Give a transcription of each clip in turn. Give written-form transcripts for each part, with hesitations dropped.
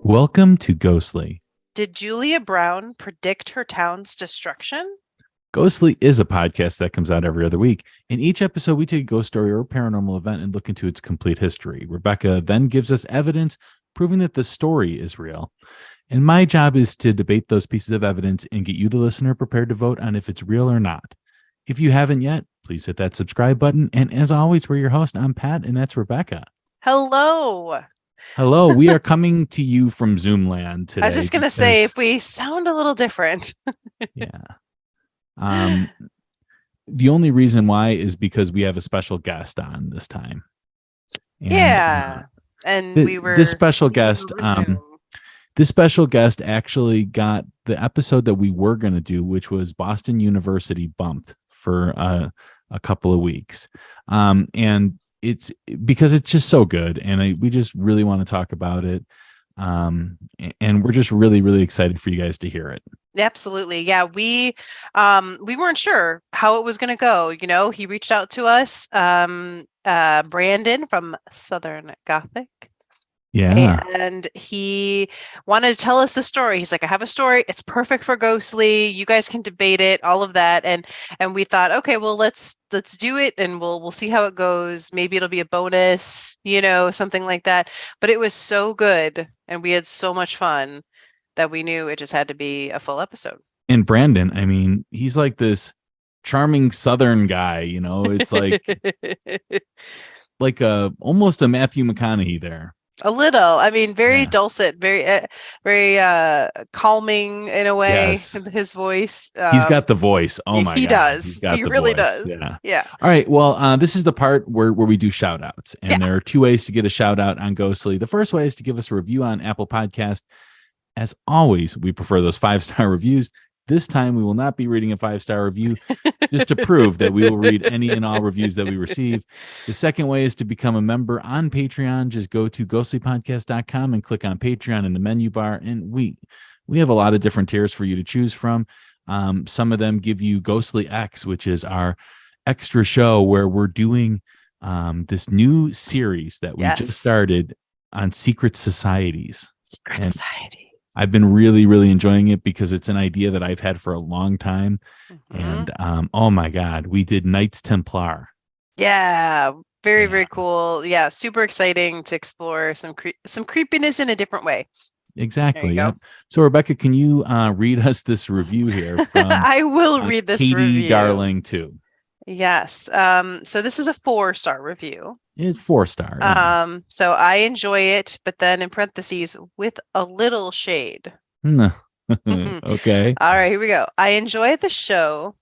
Welcome to Ghostly. Did Julia Brown predict her town's destruction? Ghostly is a podcast that comes out every other week. In each episode, we take a ghost story or a paranormal event and look into its complete history. Rebecca then gives us evidence proving that the story is real. And my job is to debate those pieces of evidence and get you, the listener, prepared to vote on if it's real or not. If you haven't yet, please hit that subscribe button. And as always, we're your host. I'm Pat, and that's Rebecca. Hello. Hello, we are coming to you from Zoomland today. I was just going to say, if we sound a little different. Yeah. The only reason why is because we have a special guest on this time. And, and this special guest actually got the episode that we were going to do, which was Boston University, bumped for a couple of weeks. And it's because it's just so good. And we just really want to talk about it. And we're just really, really excited for you guys to hear it. Absolutely. Yeah. We weren't sure how it was going to go. You know, he reached out to us, Brandon from Southern Gothic. Yeah. And he wanted to tell us the story. He's like, I have a story. It's perfect for Ghostly. You guys can debate it, all of that. And we thought, okay, well, let's do it and we'll see how it goes. Maybe it'll be a bonus, something like that. But it was so good and we had so much fun that we knew it just had to be a full episode. And Brandon, I mean, he's like this charming Southern guy, it's like almost a Matthew McConaughey there. A little. I mean, very dulcet, very calming in a way. Yes. His voice. He's got the voice. Oh my God. He does. He really voice. does. Yeah. All right. Well, this is the part where we do shout outs. And there are two ways to get a shout out on Ghostly. The first way is to give us a review on Apple Podcast. As always, we prefer those 5-star reviews. This time we will not be reading a 5-star review just to prove that we will read any and all reviews that we receive. The second way is to become a member on Patreon. Just go to ghostlypodcast.com and click on Patreon in the menu bar. And we have a lot of different tiers for you to choose from. Some of them give you Ghostly X, which is our extra show where we're doing this new series that we just started on secret societies. Society. I've been really, really enjoying it because it's an idea that I've had for a long time. Mm-hmm. And oh my God, we did Knights Templar. Yeah, very cool. Yeah, super exciting to explore some creepiness in a different way. Exactly. Yep. So Rebecca, can you read us this review here from I will read this Katie review. Darling too. Yes. So this is a 4-star review. It's 4-star. Yeah. So I enjoy it, but then in parentheses, with a little shade. Okay. All right, here we go. I enjoy the show.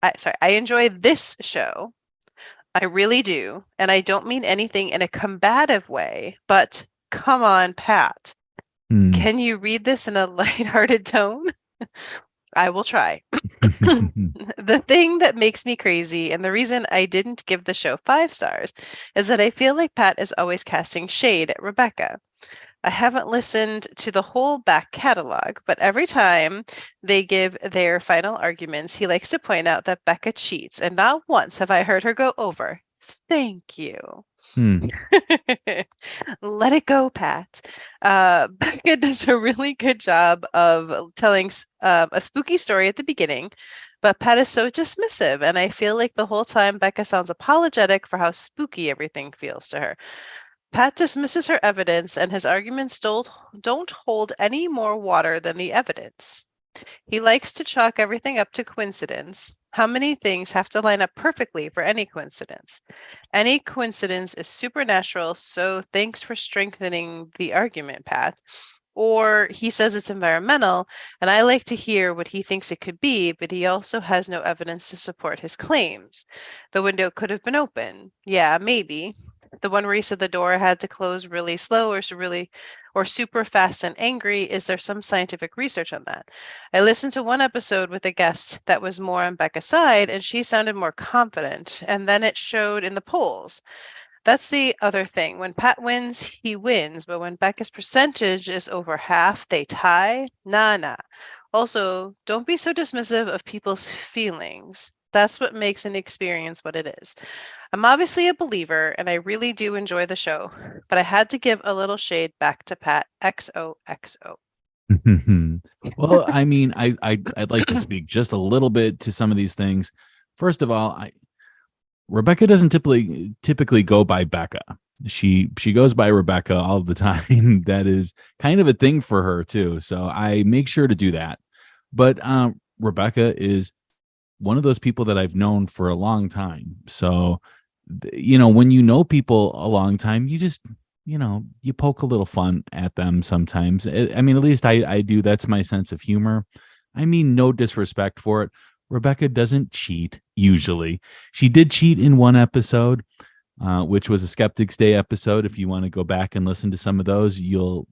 I enjoy this show. I really do. And I don't mean anything in a combative way, but come on, Pat. Can you read this in a lighthearted tone? I will try. The thing that makes me crazy and the reason I didn't give the show 5 stars is that I feel like Pat is always casting shade at Rebecca. I haven't listened to the whole back catalog, but every time they give their final arguments, he likes to point out that Becca cheats, and not once have I heard her go over. Thank you. Let it go, Pat. Becca does a really good job of telling a spooky story at the beginning, but Pat is so dismissive, and I feel like the whole time Becca sounds apologetic for how spooky everything feels to her. Pat dismisses her evidence, and his arguments don't hold any more water than the evidence. He likes to chalk everything up to coincidence. How many things have to line up perfectly for any coincidence? Any coincidence is supernatural, so thanks for strengthening the argument, Pat. Or he says it's environmental, and I like to hear what he thinks it could be, but he also has no evidence to support his claims. The window could have been open. Yeah, maybe. The one where he said the door had to close really slow or super fast and angry. Is there some scientific research on that? I listened to one episode with a guest that was more on Becca's side, and she sounded more confident, and then it showed in the polls. That's the other thing. When Pat wins, he wins, but when Becca's percentage is over half, they tie. Nah. Also, don't be so dismissive of people's feelings. That's what makes an experience what it is. I'm obviously a believer and I really do enjoy the show, but I had to give a little shade back to Pat. XOXO. Well, I mean, I'd like to speak just a little bit to some of these things. First of all, Rebecca doesn't typically go by Becca. She goes by Rebecca all the time. That is kind of a thing for her too. So I make sure to do that. But Rebecca is one of those people that I've known for a long time. So when you know people a long time, you just you poke a little fun at them sometimes. I mean, at least I do. That's my sense of humor. I mean, no disrespect for it. Rebecca doesn't cheat usually. She did cheat in one episode, which was a Skeptics Day episode. If you want to go back and listen to some of those, you'll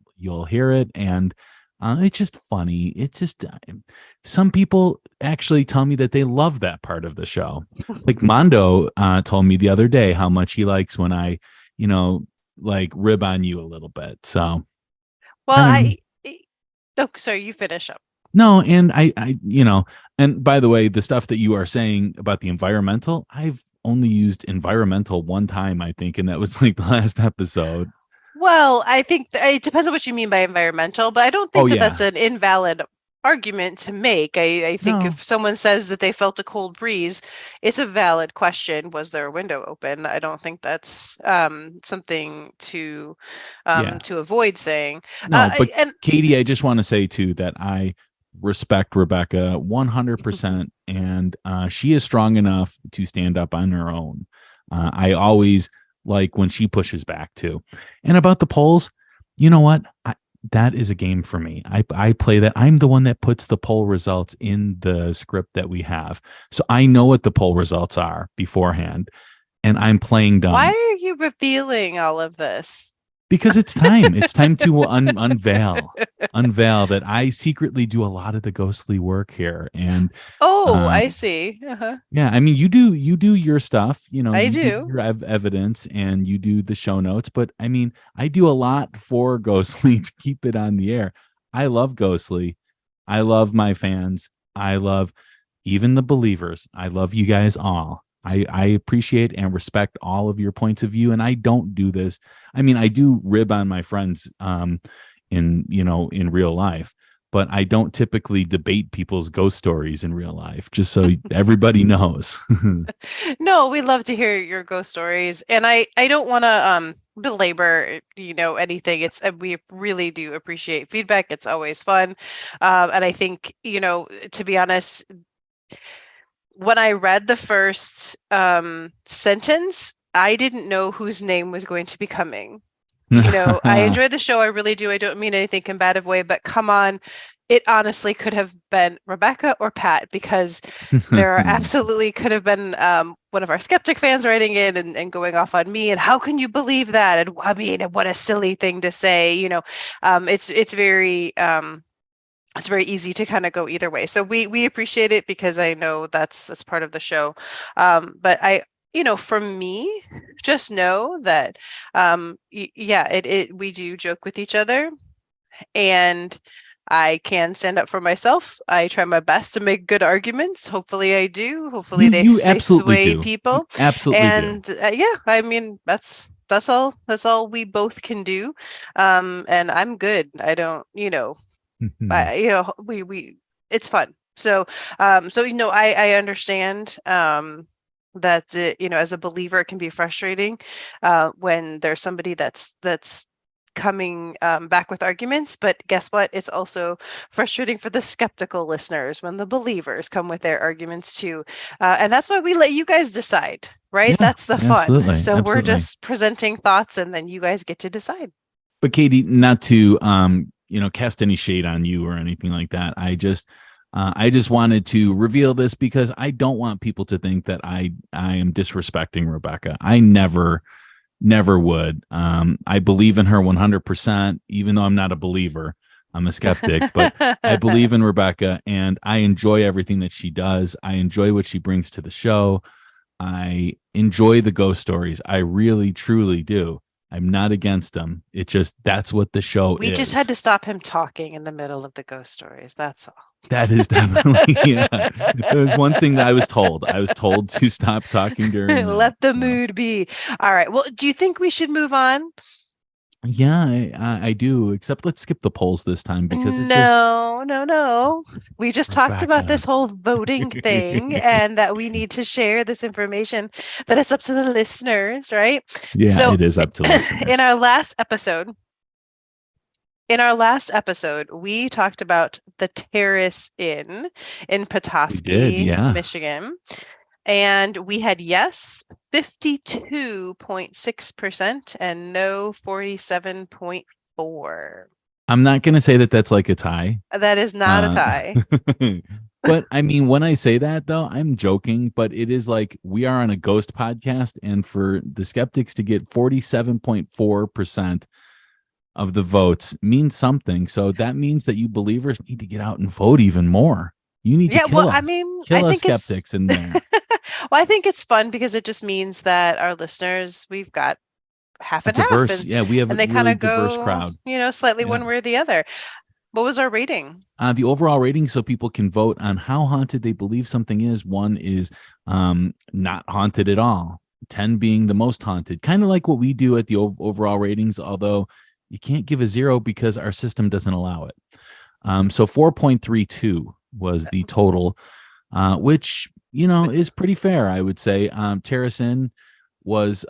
hear it. And it's just funny. It's just some people actually tell me that they love that part of the show. Like Mondo told me the other day how much he likes when I, like rib on you a little bit. So, Well, oh, sorry, you finish up. No, and and by the way, the stuff that you are saying about the environmental, I've only used environmental one time, I think, and that was like the last episode. Well, I think it depends on what you mean by environmental, but I don't Oh think that yeah, that's an invalid argument to make. I think no, if someone says that they felt a cold breeze, it's a valid question. Was there a window open? I don't think that's something yeah, to avoid saying. no, but And Katie, I just want to say too that I respect Rebecca 100%, and she is strong enough to stand up on her own. I always like when she pushes back too. And about the polls, you know what? That is a game for me. I play that. I'm the one that puts the poll results in the script that we have. So I know what the poll results are beforehand, and I'm playing why dumb are you revealing all of this? because it's time. It's time to unveil that I secretly do a lot of the ghostly work here. And Oh, uh, I see. Uh-huh. yeah, I mean, you do your stuff, I you do do. your evidence and you do the show notes, but I mean, I do a lot for Ghostly to keep it on the air. I love Ghostly. I love my fans. I love even the believers. I love you guys all. I appreciate and respect all of your points of view. And I don't do this. I mean, I do rib on my friends in real life, but I don't typically debate people's ghost stories in real life, just so everybody knows. No, we love to hear your ghost stories, and I don't want to belabor anything. It's we really do appreciate feedback. It's always fun, and I think to be honest, when I read the first sentence, I didn't know whose name was going to be coming. I enjoy the show. I really do. I don't mean anything combative way, but come on. It honestly could have been Rebecca or Pat because there are absolutely could have been one of our skeptic fans writing in and going off on me. And how can you believe that? And I mean, what a silly thing to say. It's very easy to kind of go either way. So we appreciate it because I know that's part of the show. But for me, just know that yeah, it we do joke with each other, and I can stand up for myself. I try my best to make good arguments. Hopefully I do. Hopefully You they absolutely sway do. You people. absolutely do. And yeah, I mean that's all we both can do. And I'm good. I don't, we it's fun. So I understand that as a believer it can be frustrating when there's somebody that's coming back with arguments, but guess what, it's also frustrating for the skeptical listeners when the believers come with their arguments too, and that's why we let you guys decide, right? Yeah, That's the fun. absolutely. So we're Absolutely. just presenting thoughts and then you guys get to decide. But Katie, not to cast any shade on you or anything like that. I just wanted to reveal this because I don't want people to think that I am disrespecting Rebecca. I never would. I believe in her 100%, even though I'm not a believer. I'm a skeptic, but I believe in Rebecca and I enjoy everything that she does. I enjoy what she brings to the show. I enjoy the ghost stories. I really, truly do. I'm not against them. It just, that's what the show We just had is. to stop him talking in the middle of the ghost stories. That's all. That is definitely, yeah. It was one thing that I was told. I was told to stop talking during that. Let the So. mood be. All right. Well, do you think we should move on? Yeah, I do. Except let's skip the polls this time because it's just No, no, no. We just talked about Rebecca. this whole voting thing and that we need to share this information, that it's up to the listeners, right? Yeah, So, it is up to in listeners. our last episode, we talked about the Terrace Inn in We did, Petoskey, yeah. Michigan. And we had yes 52.6% and no 47.4. I'm not going to say that that's like a tie. That is not a Uh, tie. but I mean, when I say that though, I'm joking, but it is like we are on a ghost podcast, and for the skeptics to get 47.4% of the votes means something. So that means that you believers need to get out and vote even more. You need to Yeah, well, kill I us. mean, I Kill us think it's skeptics in there. well, I think it's fun because it just means that our listeners, we've got half A and half, diverse, yeah, we have a and they kind really of diverse go, crowd. slightly Yeah. one way or the other. What was our rating? The overall rating, so people can vote on how haunted they believe something is. One is not haunted at all. 10 being the most haunted, kind of like what we do at the overall ratings, although you can't give a 0 because our system doesn't allow it. So 4.32 was the total, which, is pretty fair, I would say. Terrace Inn was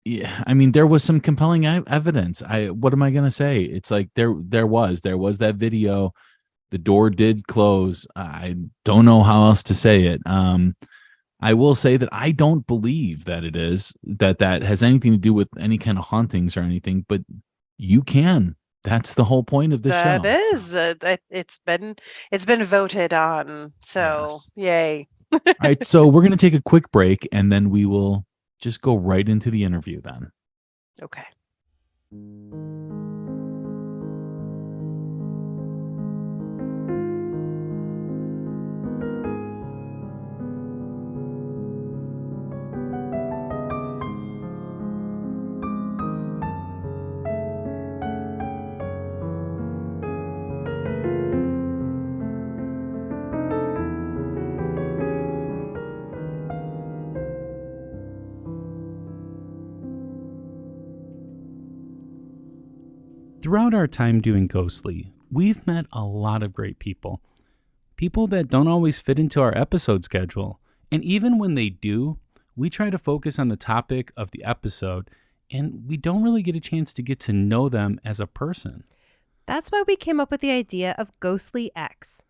yeah, I mean, there was some compelling evidence. What am I gonna say? It's like there was that video. The door did close. I don't know how else to say it. I will say that I don't believe that it is that has anything to do with any kind of hauntings or anything, but you can. That's the whole point of this That show. So, is, it's been voted on. So, yes. yay. All right, so we're gonna take a quick break and then we will just go right into the interview then. Okay. Throughout our time doing Ghostly, we've met a lot of great people. People that don't always fit into our episode schedule. And even when they do, we try to focus on the topic of the episode, and we don't really get a chance to get to know them as a person. That's why we came up with the idea of Ghostly X.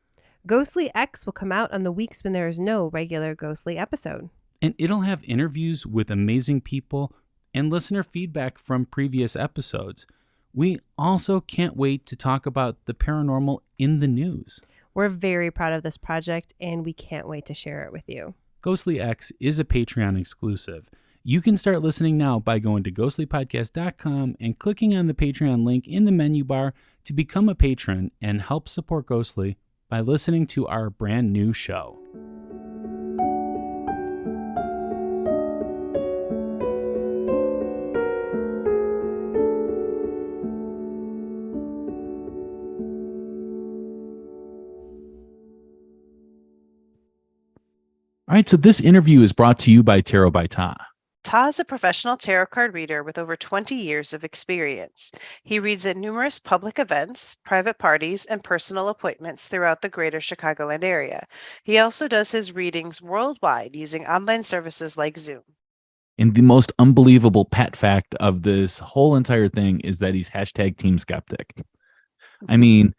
Ghostly X will come out on the weeks when there is no regular Ghostly episode. And it'll have interviews with amazing people and listener feedback from previous episodes. We also can't wait to talk about the paranormal in the news. We're very proud of this project, and we can't wait to share it with you. Ghostly X is a Patreon exclusive. You can start listening now by going to ghostlypodcast.com and clicking on the Patreon link in the menu bar to become a patron and help support Ghostly by listening to our brand new show. All right, so this interview is brought to you by Tarot by Ta. Ta is a professional tarot card reader with over 20 years of experience. He reads at numerous public events, private parties, and personal appointments throughout the greater Chicagoland area. He also does his readings worldwide using online services like Zoom. And the most unbelievable pet fact of this whole entire thing is that he's hashtag Team Skeptic. I mean,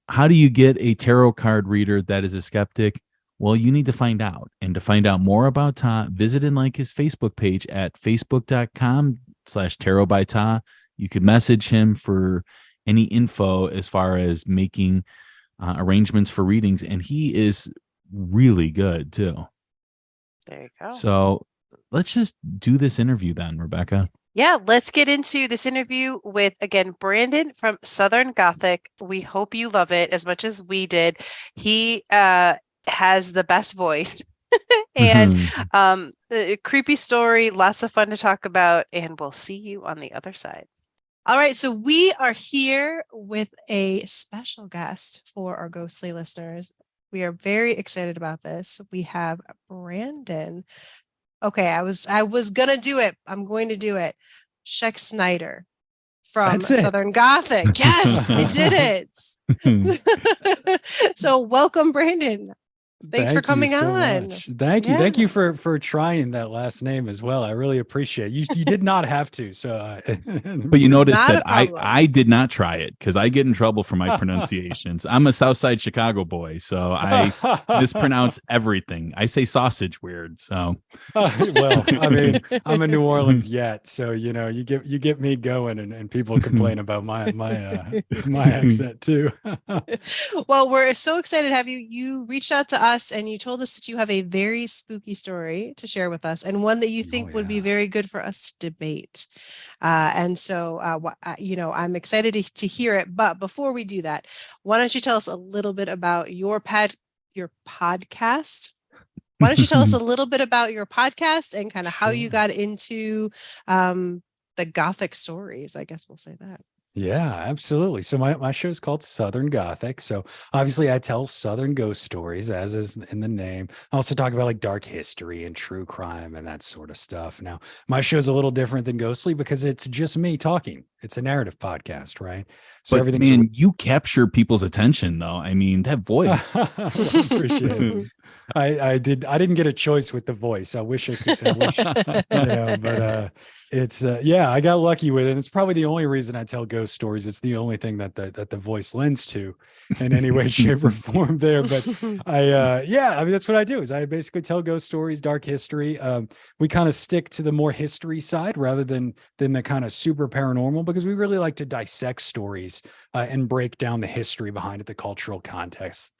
how do you get a tarot card reader that is a skeptic? Well, you need to find out. And to find out more about Ta, visit and like his Facebook page at facebook.com/tarot by Ta. You could message him for any info as far as making arrangements for readings. And he is really good too. There you go. So let's just do this interview then, Rebecca. Yeah, let's get into this interview with, again, Brandon from Southern Gothic. We hope you love it as much as we did. He has the best voice and a creepy story, lots of fun to talk about, and we'll see you on the other side. All right, so we are here with a special guest for our ghostly listeners. We are very excited about this. We have Brandon. Okay, I was gonna do it. I'm going to do it. Sheck Snyder from That's it. Southern Gothic. Yes, I did it. So welcome, Brandon. Thanks for Thank you coming so on. much. Thank you. Thank Yeah. you for trying that last name as well. I really appreciate it. You did not have to. So, But you notice Not that a problem. I did not try it because I get in trouble for my pronunciations. I'm a Southside Chicago boy, so I mispronounce everything. I say sausage weird. So well, I mean, I'm in New Orleans yet, so you get me going, and people complain about my accent too. Well, we're so excited to have you. You reached out to us and you told us that you have a very spooky story to share with us, and one that you think would be yeah. very good for us to debate. And so, I'm excited to hear it. But before we do that, why don't you tell us a little bit about your podcast? Why don't you tell us a little bit about your podcast and kind of how you Sure. got into the Gothic stories? I guess we'll say that. Yeah, absolutely. So my show is called Southern Gothic. So obviously I tell Southern ghost stories, as is in the name. I also talk about like dark history and true crime and that sort of stuff. Now, my show is a little different than Ghostly because it's just me talking. It's a narrative podcast, right? So but everything's man, you capture people's attention though. I mean, that voice. Well, appreciate it. I didn't get a choice with the voice. I wish I could, but it's I got lucky with it. It's probably the only reason I tell ghost stories. It's the only thing that the voice lends to in any way, shape, or form there. But I mean, that's what I do is I basically tell ghost stories, dark history. We kind of stick to the more history side rather than the kind of super paranormal, because we really like to dissect stories and break down the history behind it, the cultural context,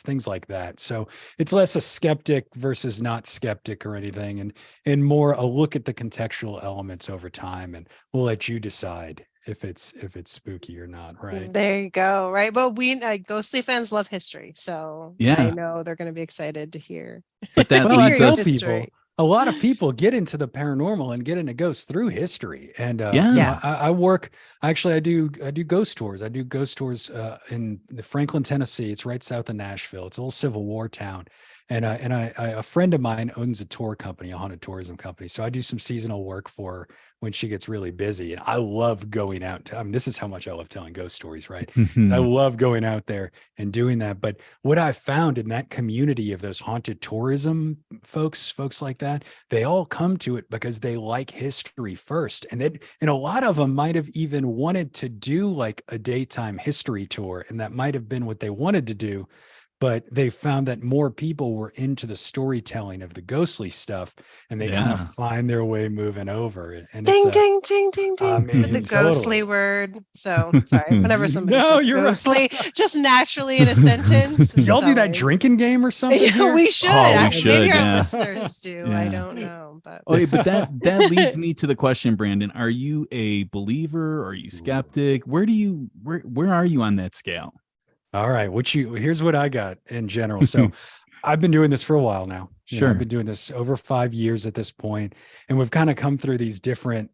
things like that. So it's less a skeptic versus not skeptic or anything, and more a look at the contextual elements over time, and we'll let you decide if it's spooky or not, right? There you go. Right. But we ghostly fans love history, so I Yeah. know they're going to be excited to hear. But that Well, I leads tell us. people, a lot of people get into the paranormal and get into ghosts through history. And Yeah. I do ghost tours. I do ghost tours in the Franklin, Tennessee. It's right south of Nashville. It's a little Civil War town. And a friend of mine owns a tour company, a haunted tourism company. So I do some seasonal work for her when she gets really busy. And I love going out. I mean, this is how much I love telling ghost stories, right? 'Cause I love going out there and doing that. But what I found in that community of those haunted tourism folks like that, they all come to it because they like history first. And a lot of them might have even wanted to do like a daytime history tour. And that might have been what they wanted to do. But they found that more people were into the storytelling of the ghostly stuff, and they kind of find their way moving over. And ding, it's ding, ding, ding, ding. I mean, The ghostly totally. word. So sorry. Whenever somebody No, says you're right. ghostly, just naturally in a sentence. Do y'all it's do that always- drinking game or something? Yeah, here? we should. Oh, we Maybe should, our yeah. listeners do. I Yeah. don't know, but Okay, but that leads me to the question, Brandon. Are you a believer? Are you skeptic? Where are you on that scale? All right. Here's what I got in general. So I've been doing this for a while now. Sure. I've been doing this over 5 years at this point, and we've kind of come through these different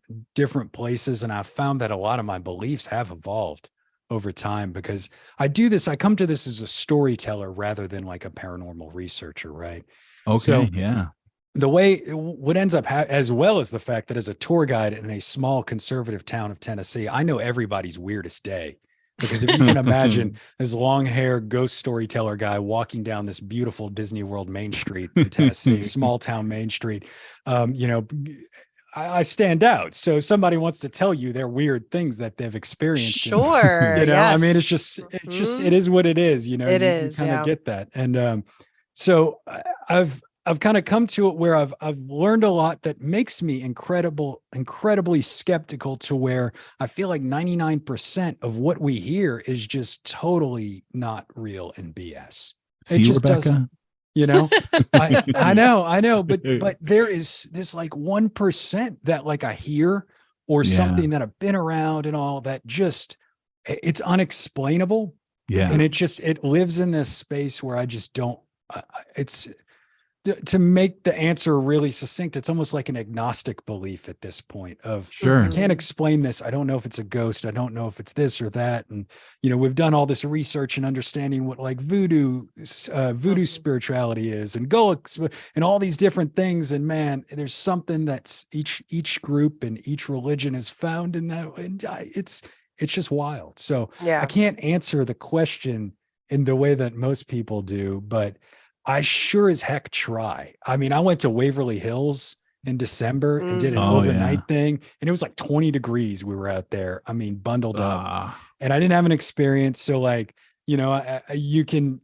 places. And I've found that a lot of my beliefs have evolved over time because I come to this as a storyteller rather than like a paranormal researcher. Right. Okay. So yeah. What ends up as well as the fact that as a tour guide in a small conservative town of Tennessee, I know everybody's weirdest day. Because if you can imagine this long-haired ghost storyteller guy walking down this beautiful Disney World Main Street in Tennessee, small town Main Street, I stand out. So somebody wants to tell you their weird things that they've experienced. sure. And, I mean, it's yes. just, it is what it is. You is, kind of yeah. get that. And so I've kind of come to it where I've learned a lot that makes me incredibly skeptical, to where I feel like 99% of what we hear is just totally not real and BS. See, it just Rebecca? doesn't, I know, but there is this like 1% that like I hear or something that I've been around and all that, just it's unexplainable. Yeah. And it lives in this space where I just don't, to make the answer really succinct, it's almost like an agnostic belief at this point of Sure. I can't explain this. I don't know if it's a ghost. I don't know if it's this or that. And, we've done all this research and understanding what like voodoo spirituality is and Golics and all these different things. And man, there's something that's each group and each religion is found in that. And it's just wild. So I can't answer the question in the way that most people do, but I sure as heck try. I mean, I went to Waverly Hills in December and did an overnight thing, and it was like 20 degrees. We were out there. I mean, bundled up, and I didn't have an experience. So like, you can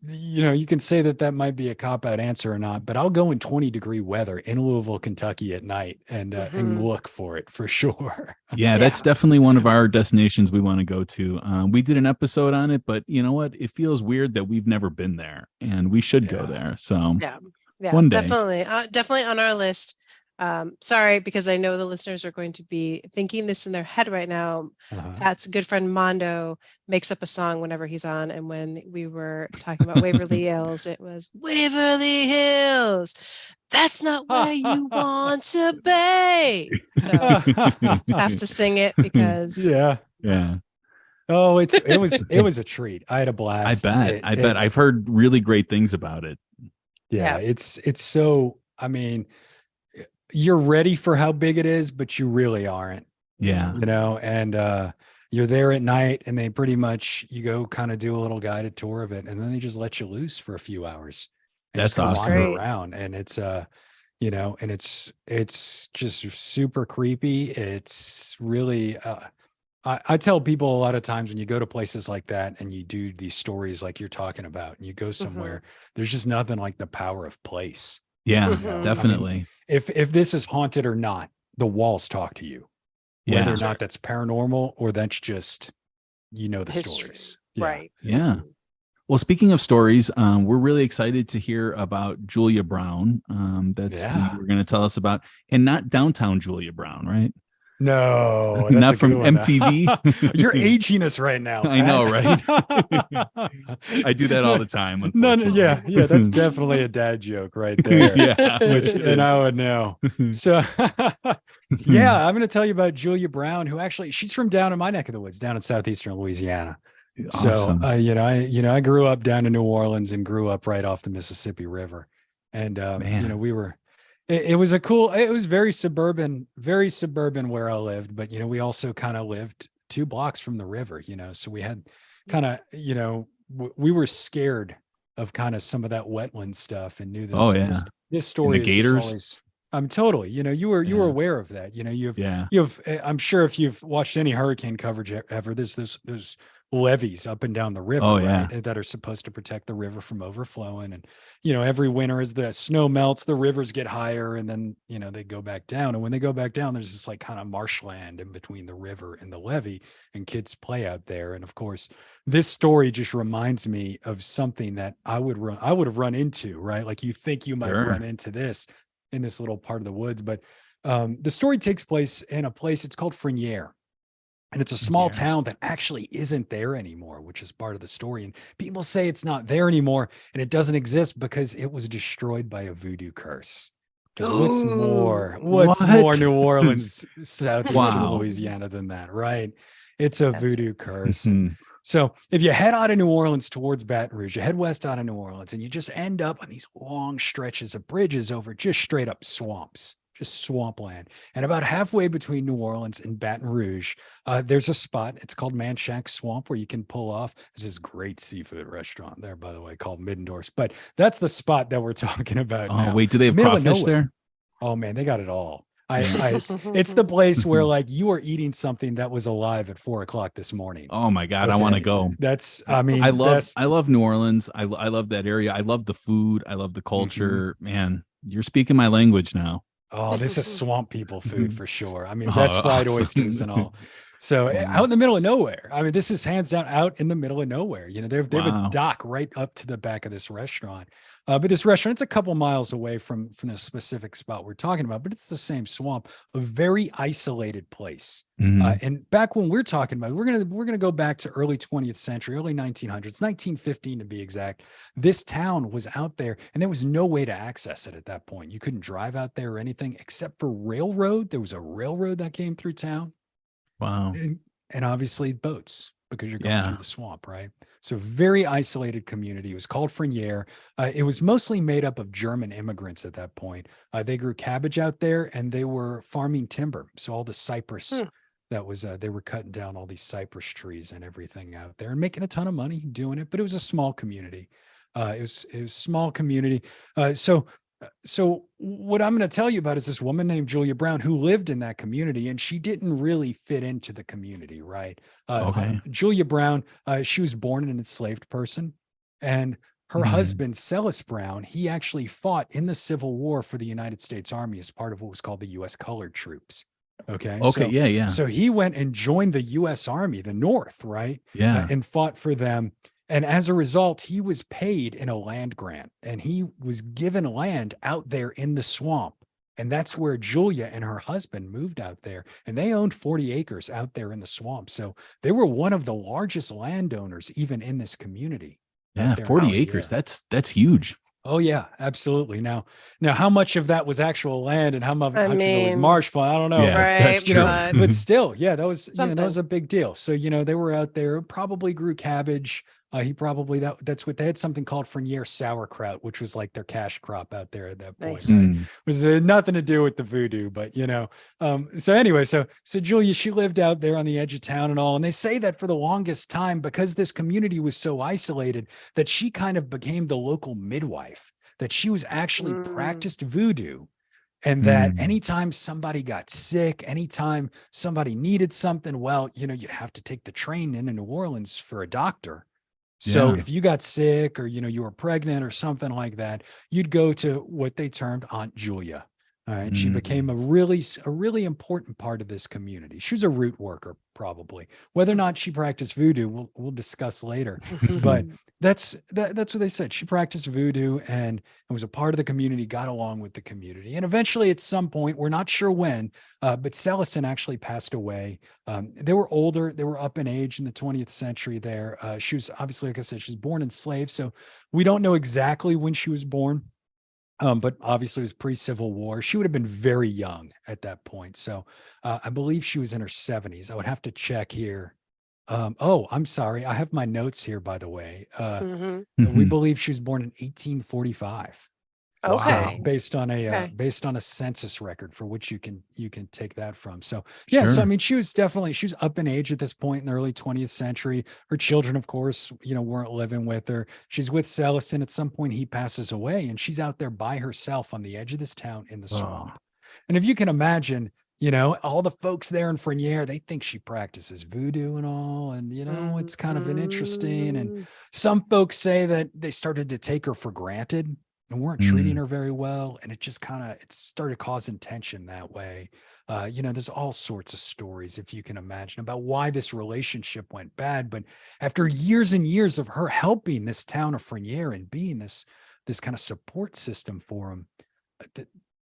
say that might be a cop-out answer or not, but I'll go in 20-degree weather in Louisville, Kentucky at night and look for it for sure. Yeah, that's definitely one of our destinations we want to go to. We did an episode on it, but you know what? It feels weird that we've never been there, and we should go there. So one day. Definitely on our list. Sorry, because I know the listeners are going to be thinking this in their head right now. Pat's good friend Mondo makes up a song whenever he's on. And when we were talking about Waverly Hills, it was Waverly Hills. That's not where you want to be. So I have to sing it because yeah. Oh, it was a treat. I had a blast. I bet. I've heard really great things about it. Yeah. It's so, I mean, you're ready for how big it is, but you really aren't. Yeah. And you're there at night and they pretty much, you go kind of do a little guided tour of it. And then they just let you loose for a few hours. And that's just awesome. wander around. And it's, and it's just super creepy. It's really, I tell people a lot of times when you go to places like that and you do these stories like you're talking about and you go somewhere, there's just nothing like the power of place. Yeah, definitely. I mean, if this is haunted or not, the walls talk to you, whether or not that's paranormal or that's just, the History. stories. Right. Yeah. Well, speaking of stories, we're really excited to hear about Julia Brown. That's who you're going to tell us about, and not downtown Julia Brown, right? No, that's not from MTV. You're aging us right now. I know, right? I do that all the time. No, yeah, that's definitely a dad joke right there. And I would know. So, yeah, I'm going to tell you about Julia Brown, who actually she's from down in my neck of the woods, down in southeastern Louisiana. Awesome. So, I grew up down in New Orleans and grew up right off the Mississippi River, and we were. It was very suburban where I lived, but we also kind of lived 2 blocks from the river, so we had kind of, we were scared of kind of some of that wetland stuff and knew this. This story and the is gators. Always, totally, you were aware of that, you have, I'm sure if you've watched any hurricane coverage ever, there's levees up and down the river, right, that are supposed to protect the river from overflowing. And every winter as the snow melts, the rivers get higher and then they go back down, and when they go back down, there's this like kind of marshland in between the river and the levee, and kids play out there. And of course this story just reminds me of something that I would have run into, right? Like you think you might run into this in this little part of the woods, but the story takes place in a place, it's called Frenier. And it's a small town that actually isn't there anymore, which is part of the story. And people say it's not there anymore and it doesn't exist because it was destroyed by a voodoo curse. Because what's more New Orleans, southeastern Louisiana than that, right? It's a voodoo curse. So if you head out of New Orleans towards Baton Rouge, you head west out of New Orleans, and you just end up on these long stretches of bridges over just straight up swamps. Just swampland. And about halfway between New Orleans and Baton Rouge, there's a spot. It's called Manchac Swamp, where you can pull off. There's this great seafood restaurant there, by the way, called Middendorf's. But that's the spot that we're talking about. Oh, wait, do they have crawfish there? Oh man, they got it all. It's the place where like you are eating something that was alive at 4:00 this morning. Oh my God, I want to go. I love New Orleans. I love that area. I love the food. I love the culture. Man, you're speaking my language now. Oh, this is swamp people food for sure. I mean, best fried oysters and all. So Wow. out in the middle of nowhere. I mean, this is hands down out in the middle of nowhere. You know, they have a Wow. dock right up to the back of this restaurant. But this restaurant, it's a couple miles away from the specific spot we're talking about, but it's the same swamp, a very isolated place. Mhm. And back when we're talking about, we're gonna go back to early 20th century, early 1900s, 1915 to be exact. This town was out there, and there was no way to access it at that point. You couldn't drive out there or anything except for railroad. There was a railroad that came through town, Wow. and obviously boats because you're going Yeah. through the swamp, right? So very isolated community. It was called Frenier. It was mostly made up of German immigrants at that point. They grew cabbage out there, and they were farming timber. So all the cypress that was, they were cutting down all these cypress trees and everything out there and making a ton of money doing it. But it was a small community. It was small community. So what I'm going to tell you about is this woman named Julia Brown who lived in that community, and she didn't really fit into the community, right? Okay. Julia Brown, she was born an enslaved person, and her Mhm. husband, Celis Brown, he actually fought in the Civil War for the United States Army as part of what was called the U.S. Colored Troops. Okay. Okay. So, Yeah. so he went and joined the U.S. Army, the North, right? Yeah. And fought for them. And as a result, he was paid in a land grant, and he was given land out there in the swamp. And that's where Julia and her husband moved out there. And they owned 40 acres out there in the swamp. So they were one of the largest landowners, even in this community. Yeah. out there in 40 Frenier. acres. That's huge. Oh yeah, absolutely. Now how much of that was actual land and how much I of it was mean, marsh farm? I don't know. Yeah, but, that's right, you know, but but still, yeah, that was that was something. a big deal. So they were out there, probably grew cabbage. He probably that's what they had, something called Frenier sauerkraut, which was like their cash crop out there at that point. Nice. Right? Mm. It was nothing to do with the voodoo, but so anyway, so Julia, she lived out there on the edge of town and all, and they say that for the longest time, because this community was so isolated, that she kind of became the local midwife, that she was actually practiced voodoo. And that Mm. anytime somebody got sick, anytime somebody needed something, well, you'd have to take the train into New Orleans for a doctor. So Yeah. if you got sick or, you were pregnant or something like that, you'd go to what they termed Aunt Julia. All right. She became a really important part of this community. She was a root worker, probably. Whether or not she practiced voodoo, we'll discuss later. But that's what they said. She practiced voodoo and was a part of the community, got along with the community. And eventually, at some point, we're not sure when, but Celestin actually passed away. They were older. They were up in age in the 20th century there. She was obviously, like I said, she was born enslaved. So we don't know exactly when she was born. But obviously it was pre-Civil War. She would have been very young at that point. So I believe she was in her 70s. I would have to check here. I'm sorry. I have my notes here, by the way. Mhm. We Mhm. believe she was born in 1845. Okay. So based on Okay. a census record, for which you can take that from. So yeah, so I Sure. mean, she was up in age at this point in the early 20th century. Her children, of course, weren't living with her. She's with Celestin. At some point, he passes away, and she's out there by herself on the edge of this town in the swamp. Oh. And if you can imagine, all the folks there in Frenier, they think she practices voodoo and all, and it's kind of an interesting. And some folks say that they started to take her for granted and weren't treating Mm. her very well, and it started causing tension that way. There's all sorts of stories, if you can imagine, about why this relationship went bad. But after years and years of her helping this town of Frenier and being this kind of support system for them,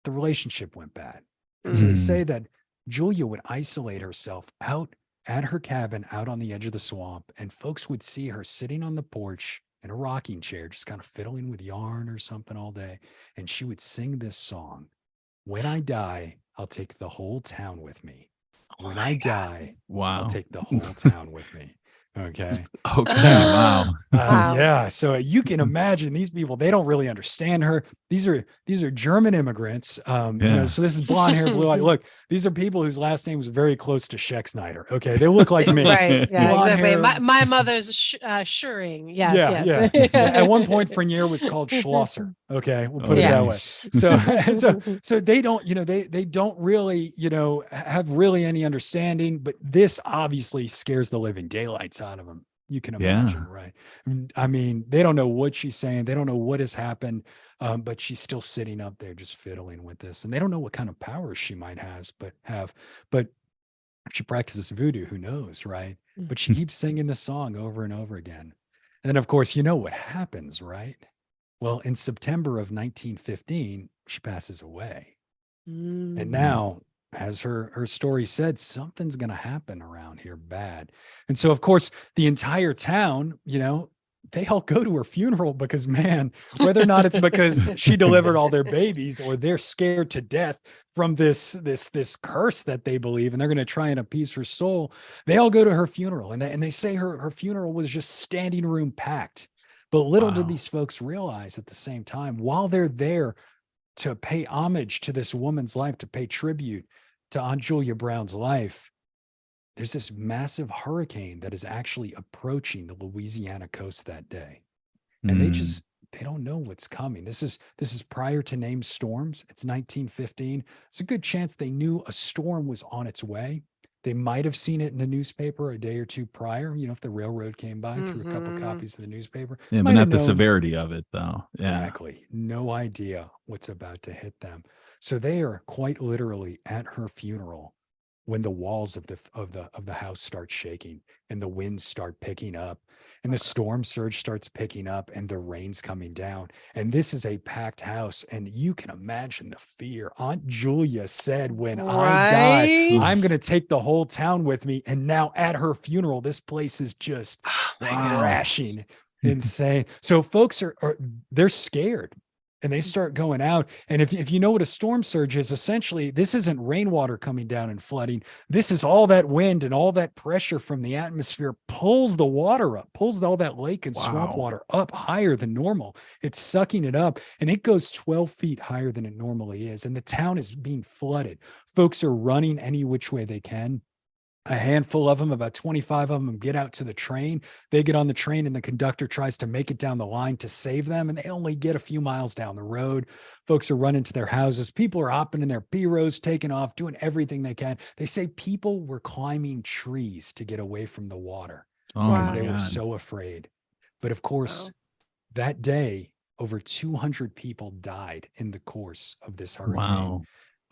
the relationship went bad. And so they Mm. say that Julia would isolate herself out at her cabin out on the edge of the swamp, and folks would see her sitting on the porch in a rocking chair, just kind of fiddling with yarn or something all day. And she would sing this song: "When I die, I'll take the whole town with me. When I die, Wow. I'll take the whole town with me." Okay. Okay. Wow. Wow. Yeah. So you can imagine these people, they don't really understand her. These are German immigrants. Yeah. So this is blonde hair, blue eye. Look, these are people whose last name was very close to Schexnayder. Okay. They look like me. Right. Yeah, Blonde exactly. hair. My mother's Schuring. Yes, Yeah, yes. yeah. At one point, Frenier was called Schlosser. Okay, we'll put it that way. So they don't, they don't really, have really any understanding. But this obviously scares the living daylights out of them. You can imagine, Yeah. right? I mean, they don't know what she's saying. They don't know what has happened. But she's still sitting up there just fiddling with this, and they don't know what kind of powers she might have. But If she practices voodoo, who knows, right? But she Mhm. keeps singing the song over and over again. And then, of course, you know what happens, right? Well, in September of 1915, she passes away. And Mm. now, as her story said, something's going to happen around here bad. And so, of course, the entire town, they all go to her funeral because, man, whether or not it's because she delivered all their babies or they're scared to death from this curse that they believe, and they're going to try and appease her soul, they all go to her funeral, and they say her funeral was just standing room packed. But little did Wow. these folks realize at the same time, while they're there to pay homage to this woman's life, to pay tribute to Aunt Julia Brown's life, there's this massive hurricane that is actually approaching the Louisiana coast that day. And Mm. they don't know what's coming. This is prior to named storms. It's 1915. It's a good chance they knew a storm was on its way. They might have seen it in the newspaper a day or two prior. If the railroad came by, threw a couple Mhm. copies of the newspaper, Yeah, but might have not the known. severity of it, though. Yeah. Exactly. No idea what's about to hit them. So they are quite literally at her funeral when the walls of the house start shaking and the winds start picking up and the storm surge starts picking up and the rain's coming down. And this is a packed house. And you can imagine the fear. Aunt Julia said, when I die, Right? I'm going to take the whole town with me. And now at her funeral, this place is just Oh my Wow. crashing, insane. So folks are they're scared and they start going out. And if you know what a storm surge is, essentially, this isn't rainwater coming down and flooding. This is all that wind and all that pressure from the atmosphere pulls the water up, pulls all that lake and swamp Wow. water up higher than normal. It's sucking it up and it goes 12 feet higher than it normally is. And the town is being flooded. Folks are running any which way they can. A handful of them, about 25 of them, get out to the train. They get on the train and the conductor tries to make it down the line to save them. And they only get a few miles down the road. Folks are running to their houses. People are hopping in their Piros, taking off, doing everything they can. They say people were climbing trees to get away from the water Oh because my they were God. so afraid. But of course, Wow. that day, over 200 people died in the course of this hurricane. Wow.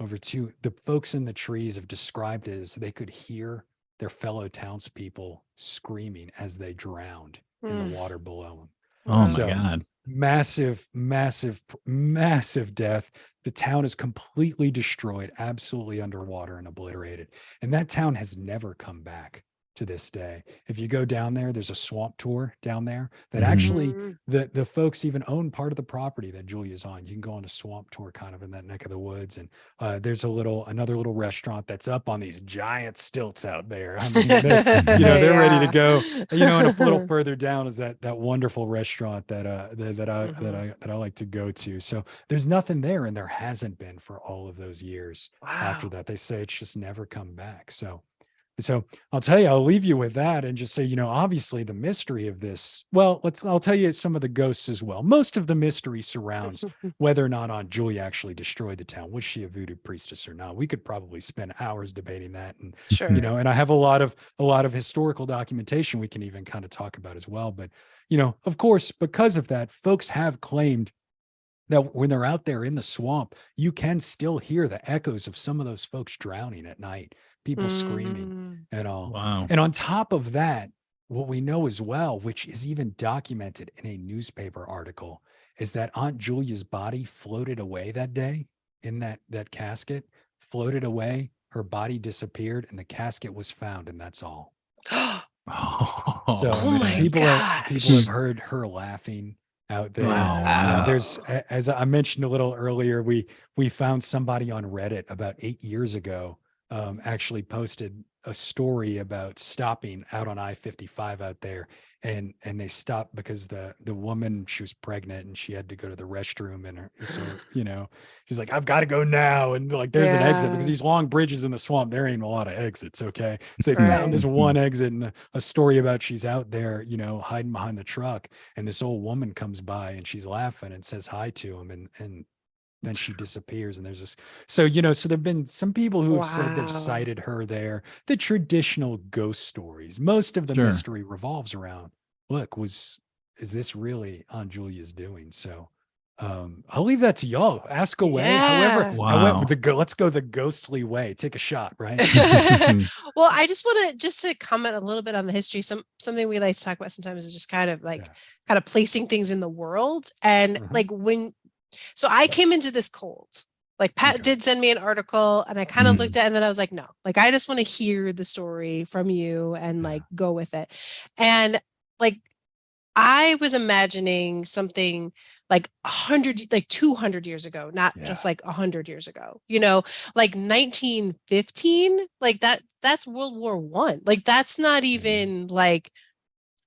The folks in the trees have described it as they could hear their fellow townspeople screaming as they drowned in the Mm. water below them. Oh my So God. massive, massive, massive death. The town is completely destroyed, absolutely underwater and obliterated. And that town has never come back to this day. If you go down there, there's a swamp tour down there that Mhm. actually Mm. the folks even own part of the property that Julia's on. You can go on a swamp tour kind of in that neck of the woods. And there's another little restaurant that's up on these giant stilts out there. I mean, they're ready to Yeah. go. And a little further down is that wonderful restaurant Mhm. that I like to go to. So there's nothing there, and there hasn't been for all of those years after Wow. that. They say it's just never come back. So I'll tell you, I'll leave you with that and just say, obviously the mystery of this. Well, I'll tell you some of the ghosts as well. Most of the mystery surrounds whether or not Aunt Julia actually destroyed the town. Was she a voodoo priestess or not? We could probably spend hours debating that. And, Sure. and I have a lot of historical documentation we can even kind of talk about as well. But, of course, because of that, folks have claimed that when they're out there in the swamp, you can still hear the echoes of some of those folks drowning at night, people screaming Mm. and all. Wow. And on top of that, what we know as well, which is even documented in a newspaper article, is that Aunt Julia's body floated away that day in that casket, floated away. Her body disappeared and the casket was found, and that's all. Oh, So Oh my man. people gosh. have heard her laughing out there. Oh, Wow. There's, as I mentioned a little earlier, we found somebody on Reddit about 8 years ago, actually posted a story about stopping out on I-55 out there, and they stopped because the woman, she was pregnant and she had to go to the restroom, and she's like, I've got to go now, and like there's an exit because Yeah. these long bridges in the swamp, there ain't a lot of exits. Okay, so they found Right. this one exit, and a story about she's out there, hiding behind the truck, and this old woman comes by and she's laughing and says hi to him, and then she disappears. And there's this, so there've been some people who have said they've Wow. sighted her there. The traditional ghost stories, most of the Sure. mystery revolves around, look, is this really Aunt Julia's doing? So I'll leave that to y'all. Ask away. Yeah. However, Wow. let's go the ghostly way. Take a shot, right? Well, I just want to comment a little bit on the history. Something we like to talk about sometimes is just kind of like Yeah. kind of placing things in the world. And Mhm. like so I came into this cold. Like Pat Okay. did send me an article and I kind of Mhm. looked at it and then I was like, no, like I just want to hear the story from you and Yeah. like go with it. And like I was imagining something like 100, like 200 years ago, not Yeah. just like 100 years ago, like 1915, like that's World War I. Like that's not even like,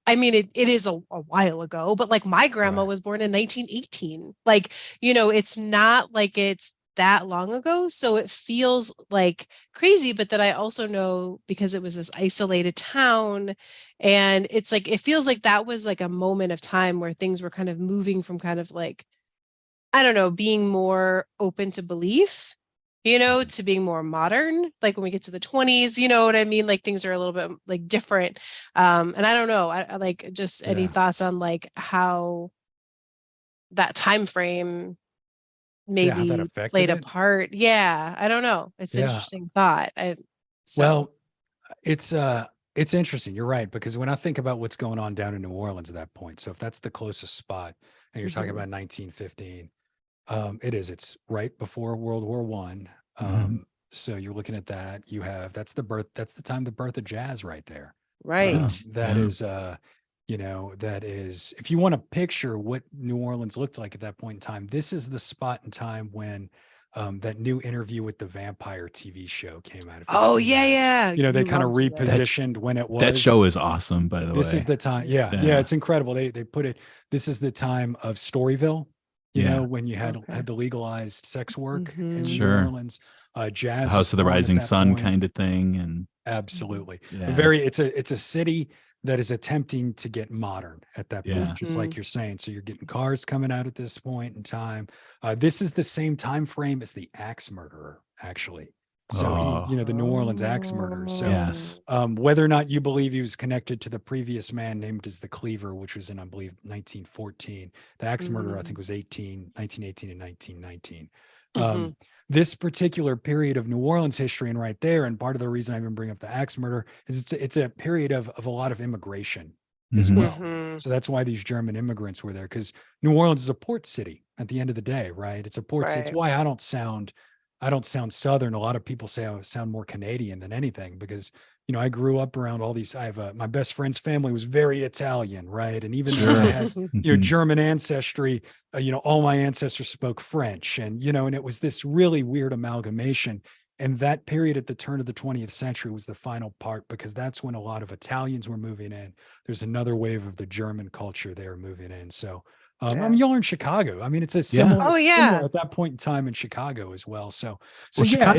I mean, it is a while ago, but like my grandma Right. was born in 1918. Like, it's not like it's that long ago. So it feels like crazy. But then I also know because it was this isolated town and it's like, it feels like that was like a moment of time where things were kind of moving from kind of like, I don't know, being more open to belief, to being more modern. Like when we get to the 20s, you know what I mean? Like things are a little bit like different. And I don't know, I like just any Yeah. thoughts on like how that time frame Yeah. How that maybe affected played a it. part. Yeah, I don't know. It's an Yeah. interesting thought. So Well, it's interesting. You're right, because when I think about what's going on down in New Orleans at that point, so if that's the closest spot, and you're talking Mhm. about 1915, it's right before World War One. Mhm. So you're looking at that. That's the time the birth of jazz right there. Right. That Yeah. is that is, if you want to picture what New Orleans looked like at that point in time, this is the spot in time when that new Interview with the Vampire TV show came out. If you've Oh seen yeah, that, yeah. they You kind of loved that. repositioned when it That was. show is awesome, by the This is way. the time. Yeah, Yeah. it's incredible. They put it. This is the time of Storyville. Yeah. When you had Okay. the legalized sex work in Mhm. New Sure. Orleans, jazz House is of the born at Rising that Sun point. kind of thing. And Absolutely. yeah. It's a city that is attempting to get modern at that point, Yeah. just Mhm. like you're saying. So you're getting cars coming out at this point in time. This is the same time frame as the axe murderer, actually. So he, Oh, the New Orleans axe murderer. So yes. whether or not you believe he was connected to the previous man named as the Cleaver, which was in, I believe, 1914, the axe murderer, I think, was 1918 and 1919. Mhm. This particular period of New Orleans history, and right there, and part of the reason I even bring up the axe murder is it's a period of a lot of immigration as Mhm. well. Mhm. So that's why these German immigrants were there, because New Orleans is a port city at the end of the day, right? It's a port city. It's Right. why I don't sound Southern. A lot of people say I sound more Canadian than anything, because I grew up around all these. I have my best friend's family was very Italian, right? And even though I Sure. had Mhm. German ancestry, all my ancestors spoke French, and and it was this really weird amalgamation. And that period at the turn of the 20th century was the final part, because that's when a lot of Italians were moving in. There's another wave of the German culture there moving in. So I Yeah. mean, y'all are in Chicago. I mean, it's a Yeah. similar, Oh yeah. at that point in time in Chicago as well. So Well, yeah,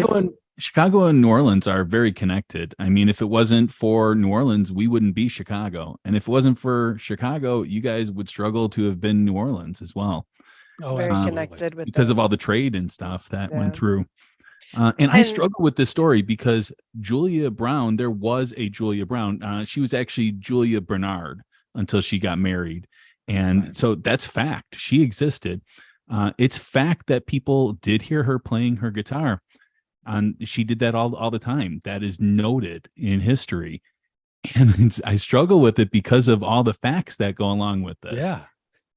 Chicago and New Orleans are very connected. I mean, if it wasn't for New Orleans, we wouldn't be Chicago. And if it wasn't for Chicago, you guys would struggle to have been New Orleans as well. oh, Very absolutely. connected with Because of the all the trade and stuff that yeah. went through. And I And struggle with this story because Julia Brown, there was a Julia Brown. She was actually Julia Bernard until she got married. And Right. so that's fact. She existed. It's fact that people did hear her playing her guitar. And she did that all the time. That is noted in history. And I struggle with it because of all the facts that go along with this. Yeah.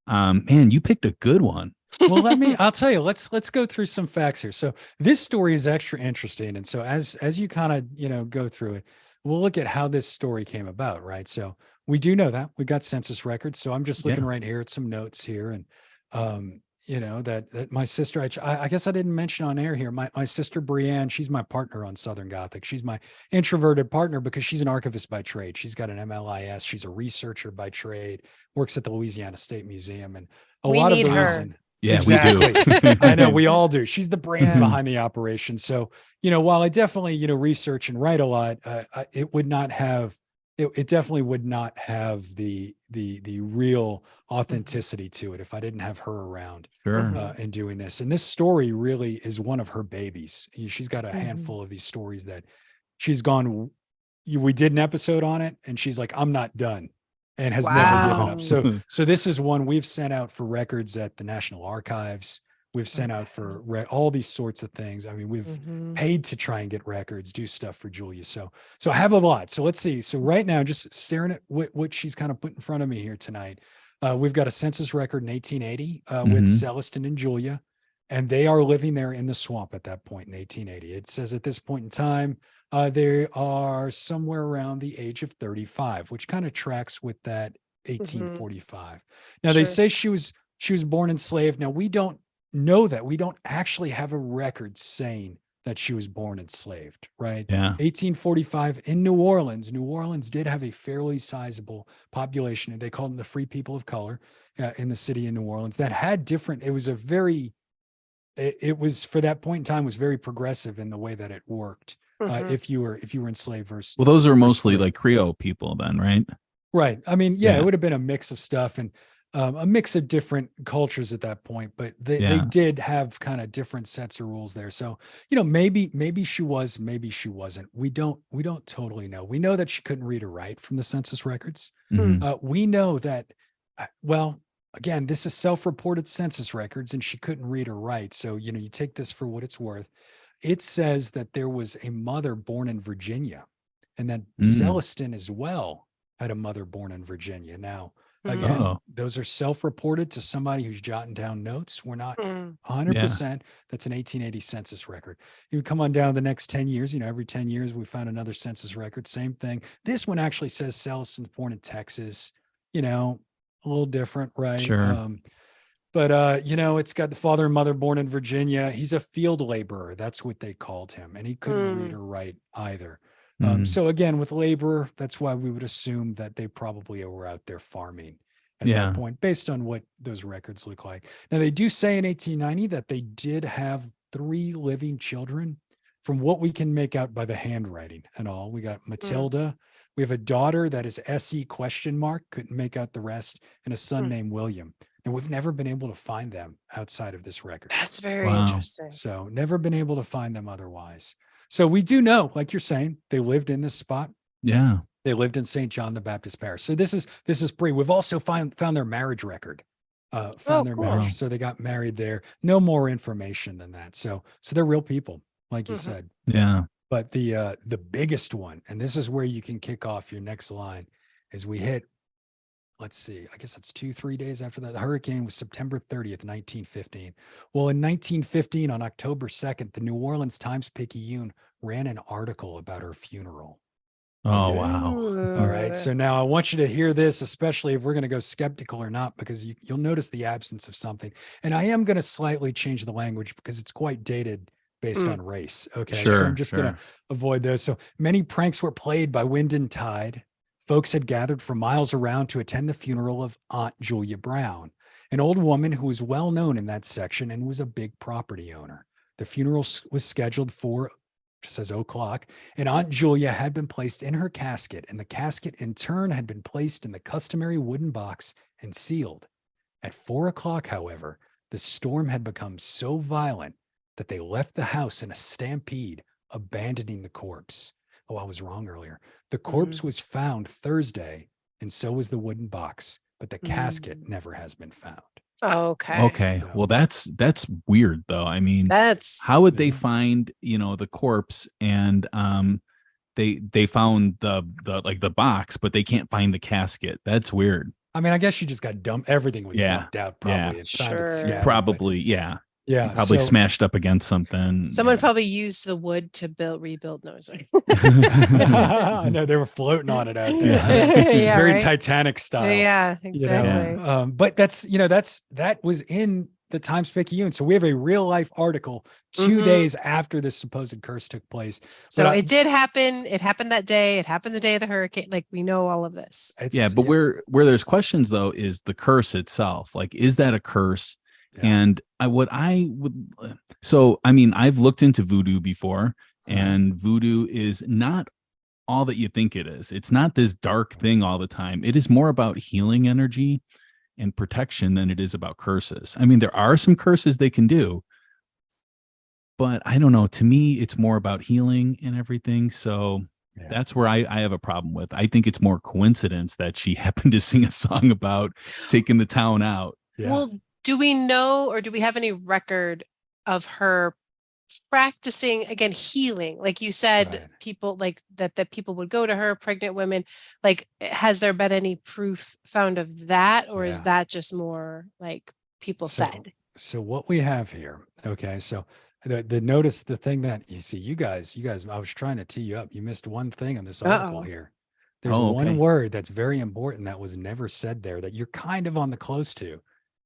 Man, you picked a good one. Well, I'll tell you, let's go through some facts here. So this story is extra interesting. And so as you kind of, go through it, we'll look at how this story came about, right? So we do know that we got census records. So I'm just looking Yeah. right here at some notes here. And, that my sister, I guess I didn't mention on air here, my sister Brienne, she's my partner on Southern Gothic. She's my introverted partner because she's an archivist by trade. She's got an MLIS. She's a researcher by trade, works at the Louisiana State Museum. And a we lot of need the her. reason. Yeah, Exactly. we do. I know we all do. She's the brains Mhm. behind the operation. So, while I definitely, research and write a lot, it would not have, it definitely would not have the real authenticity to it if I didn't have her around Sure. and doing this. And this story really is one of her babies. She's got a Mhm. handful of these stories that she's gone. We did an episode on it, and she's like, I'm not done. and has never given Wow. up. So this is one we've sent out for records at the National Archives. We've sent out for all these sorts of things. I mean, we've Mhm. paid to try and get records, do stuff for Julia. So I have a lot. So let's see. So right now, just staring at what she's kind of put in front of me here tonight, we've got a census record in 1880 with Mhm. Celestin and Julia, and they are living there in the swamp at that point in 1880. It says at this point in time, they are somewhere around the age of 35, which kind of tracks with that 1845. Now they Sure. say she was born enslaved. Now we don't know that. We don't actually have a record saying that she was born enslaved, right? Yeah. 1845 in New Orleans. New Orleans did have a fairly sizable population, and they called them the free people of color in the city of New Orleans that had different, it was a very, it was for that point in time was very progressive in the way that it worked. Mhm. If you were enslaved versus Well, those are mostly free. like Creole people then, right? Right. I mean, yeah, Yeah. it would have been a mix of stuff and a mix of different cultures at that point, but they Yeah. did have kind of different sets of rules there. So, maybe she was, maybe she wasn't. We don't totally know. We know that she couldn't read or write from the census records. Mhm. We know that, well, again, this is self-reported census records and she couldn't read or write. So, you take this for what it's worth. It says that there was a mother born in Virginia and that Celestin as well had a mother born in Virginia. Now, again, Uh-oh. those are self-reported to somebody who's jotting down notes. We're not Mm. 100%. That's an 1880 census record. You come on down the next 10 years, every 10 years, we found another census record, same thing. This one actually says Celestin's born in Texas, a little different, right? Sure. But it's got the father and mother born in Virginia. He's a field laborer. That's what they called him. And he couldn't read Mm. or write either. Mhm. So again, with laborer, that's why we would assume that they probably were out there farming at Yeah. that point, based on what those records look like. Now, they do say in 1890 that they did have 3 living children from what we can make out by the handwriting and all. We got Matilda. We have a daughter that is SE question mark, couldn't make out the rest, and a son Mm. named William. And we've never been able to find them outside of this record. That's very Wow. interesting. So never been able to find them otherwise. So we do know, like you're saying, they lived in this spot. Yeah. They lived in St. John the Baptist Parish. So this is pretty. We've also found their marriage record. Found their cool. marriage. Wow. So they got married there. No more information than that. So they're real people, like you Mhm. said. Yeah. But the biggest one, and this is where you can kick off your next line, is we hit, let's see, I guess it's 2-3 days after that. The hurricane was September 30th, 1915. Well, in 1915, on October 2nd, the New Orleans Times-Picayune ran an article about her funeral. Oh, Okay. wow. All right. So now I want you to hear this, especially if we're going to go skeptical or not, because you'll notice the absence of something. And I am going to slightly change the language because it's quite dated based Mm. on race. Okay. So Sure. I'm just going Sure. to avoid those. So many pranks were played by wind and tide. Folks had gathered for miles around to attend the funeral of Aunt Julia Brown, an old woman who was well known in that section and was a big property owner. The funeral was scheduled for, it says 0:00, and Aunt Julia had been placed in her casket, and the casket in turn had been placed in the customary wooden box and sealed. At 4:00, however, the storm had become so violent that they left the house in a stampede, abandoning the corpse. Oh, I was wrong earlier. The corpse was found Thursday, and so was the wooden box, but the casket never has been found. Okay. Okay. So- Well, that's weird though. I mean, That's how would they Yeah. find, the corpse and they found the like the box, but they can't find the casket. That's weird. I mean, I guess you just got dumped. Everything was Yeah. dumped out Yeah. probably and found Sure. it scattered. but Probably, yeah. yeah. Probably so- smashed up against something. Someone yeah. probably used the wood to rebuild. No, sorry. I know they were floating on it out there. Yeah, Very right? Titanic style. Yeah, you know? exactly. But that was in the Times-Picayune. So we have a real life article 2 Mhm. days after this supposed curse took place. So But it did happen. It happened that day. It happened the day of the hurricane. Like we know all of this. Yeah, but where there's questions though is the curse itself. Like, is that a curse? Yeah. And I mean, I've looked into voodoo before, and voodoo is not all that you think it is. It's not this dark thing all the time. It is more about healing energy and protection than it is about curses. I mean, there are some curses they can do, but I don't know. To me, it's more about healing and everything. So Yeah. That's where I have a problem with. I think it's more coincidence that she happened to sing a song about taking the town out. Yeah. Well, do we know or do we have any record of her practicing again healing? Like you said, Right. people like that people would go to her, pregnant women. Like, has there been any proof found of that, or is Yeah. that just more like people said? So what we have here, okay, so the thing that you guys, I was trying to tee you up. You missed one thing on this article Uh-oh. here. There's Oh, one okay. word that's very important that was never said there that you're kind of on the close to.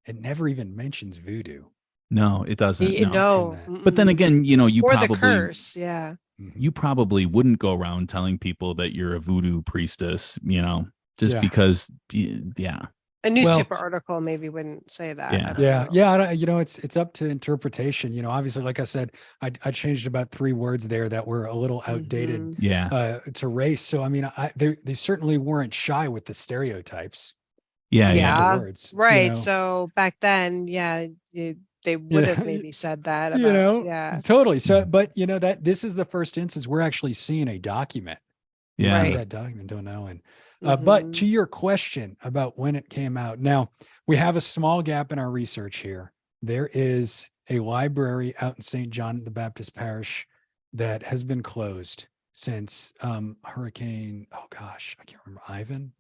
It never even mentions voodoo. No, it doesn't. No. No. But then Mm-mm. again, you or the probably curse, yeah. Mhm. you probably wouldn't go around telling people that you're a voodoo priestess, just Yeah. because yeah. A newspaper article maybe wouldn't say that. Yeah. I don't Yeah, know. yeah. It's up to interpretation. Obviously, like I said, I changed about 3 words there that were a little outdated Mhm. Yeah. to race. So I mean, they certainly weren't shy with the stereotypes. Yeah. With Yeah. the Yeah, words, right. So back then, yeah, they would have Yeah, maybe said that about, yeah, totally. So, Mhm. but that this is the first instance we're actually seeing a document. We see Yeah. Right. that document, don't know. And but to Mhm. your question about when it came out, now we have a small gap in our research here. There is a library out in St. John the Baptist Parish that has been closed since Hurricane, oh gosh, I can't remember, Ivan.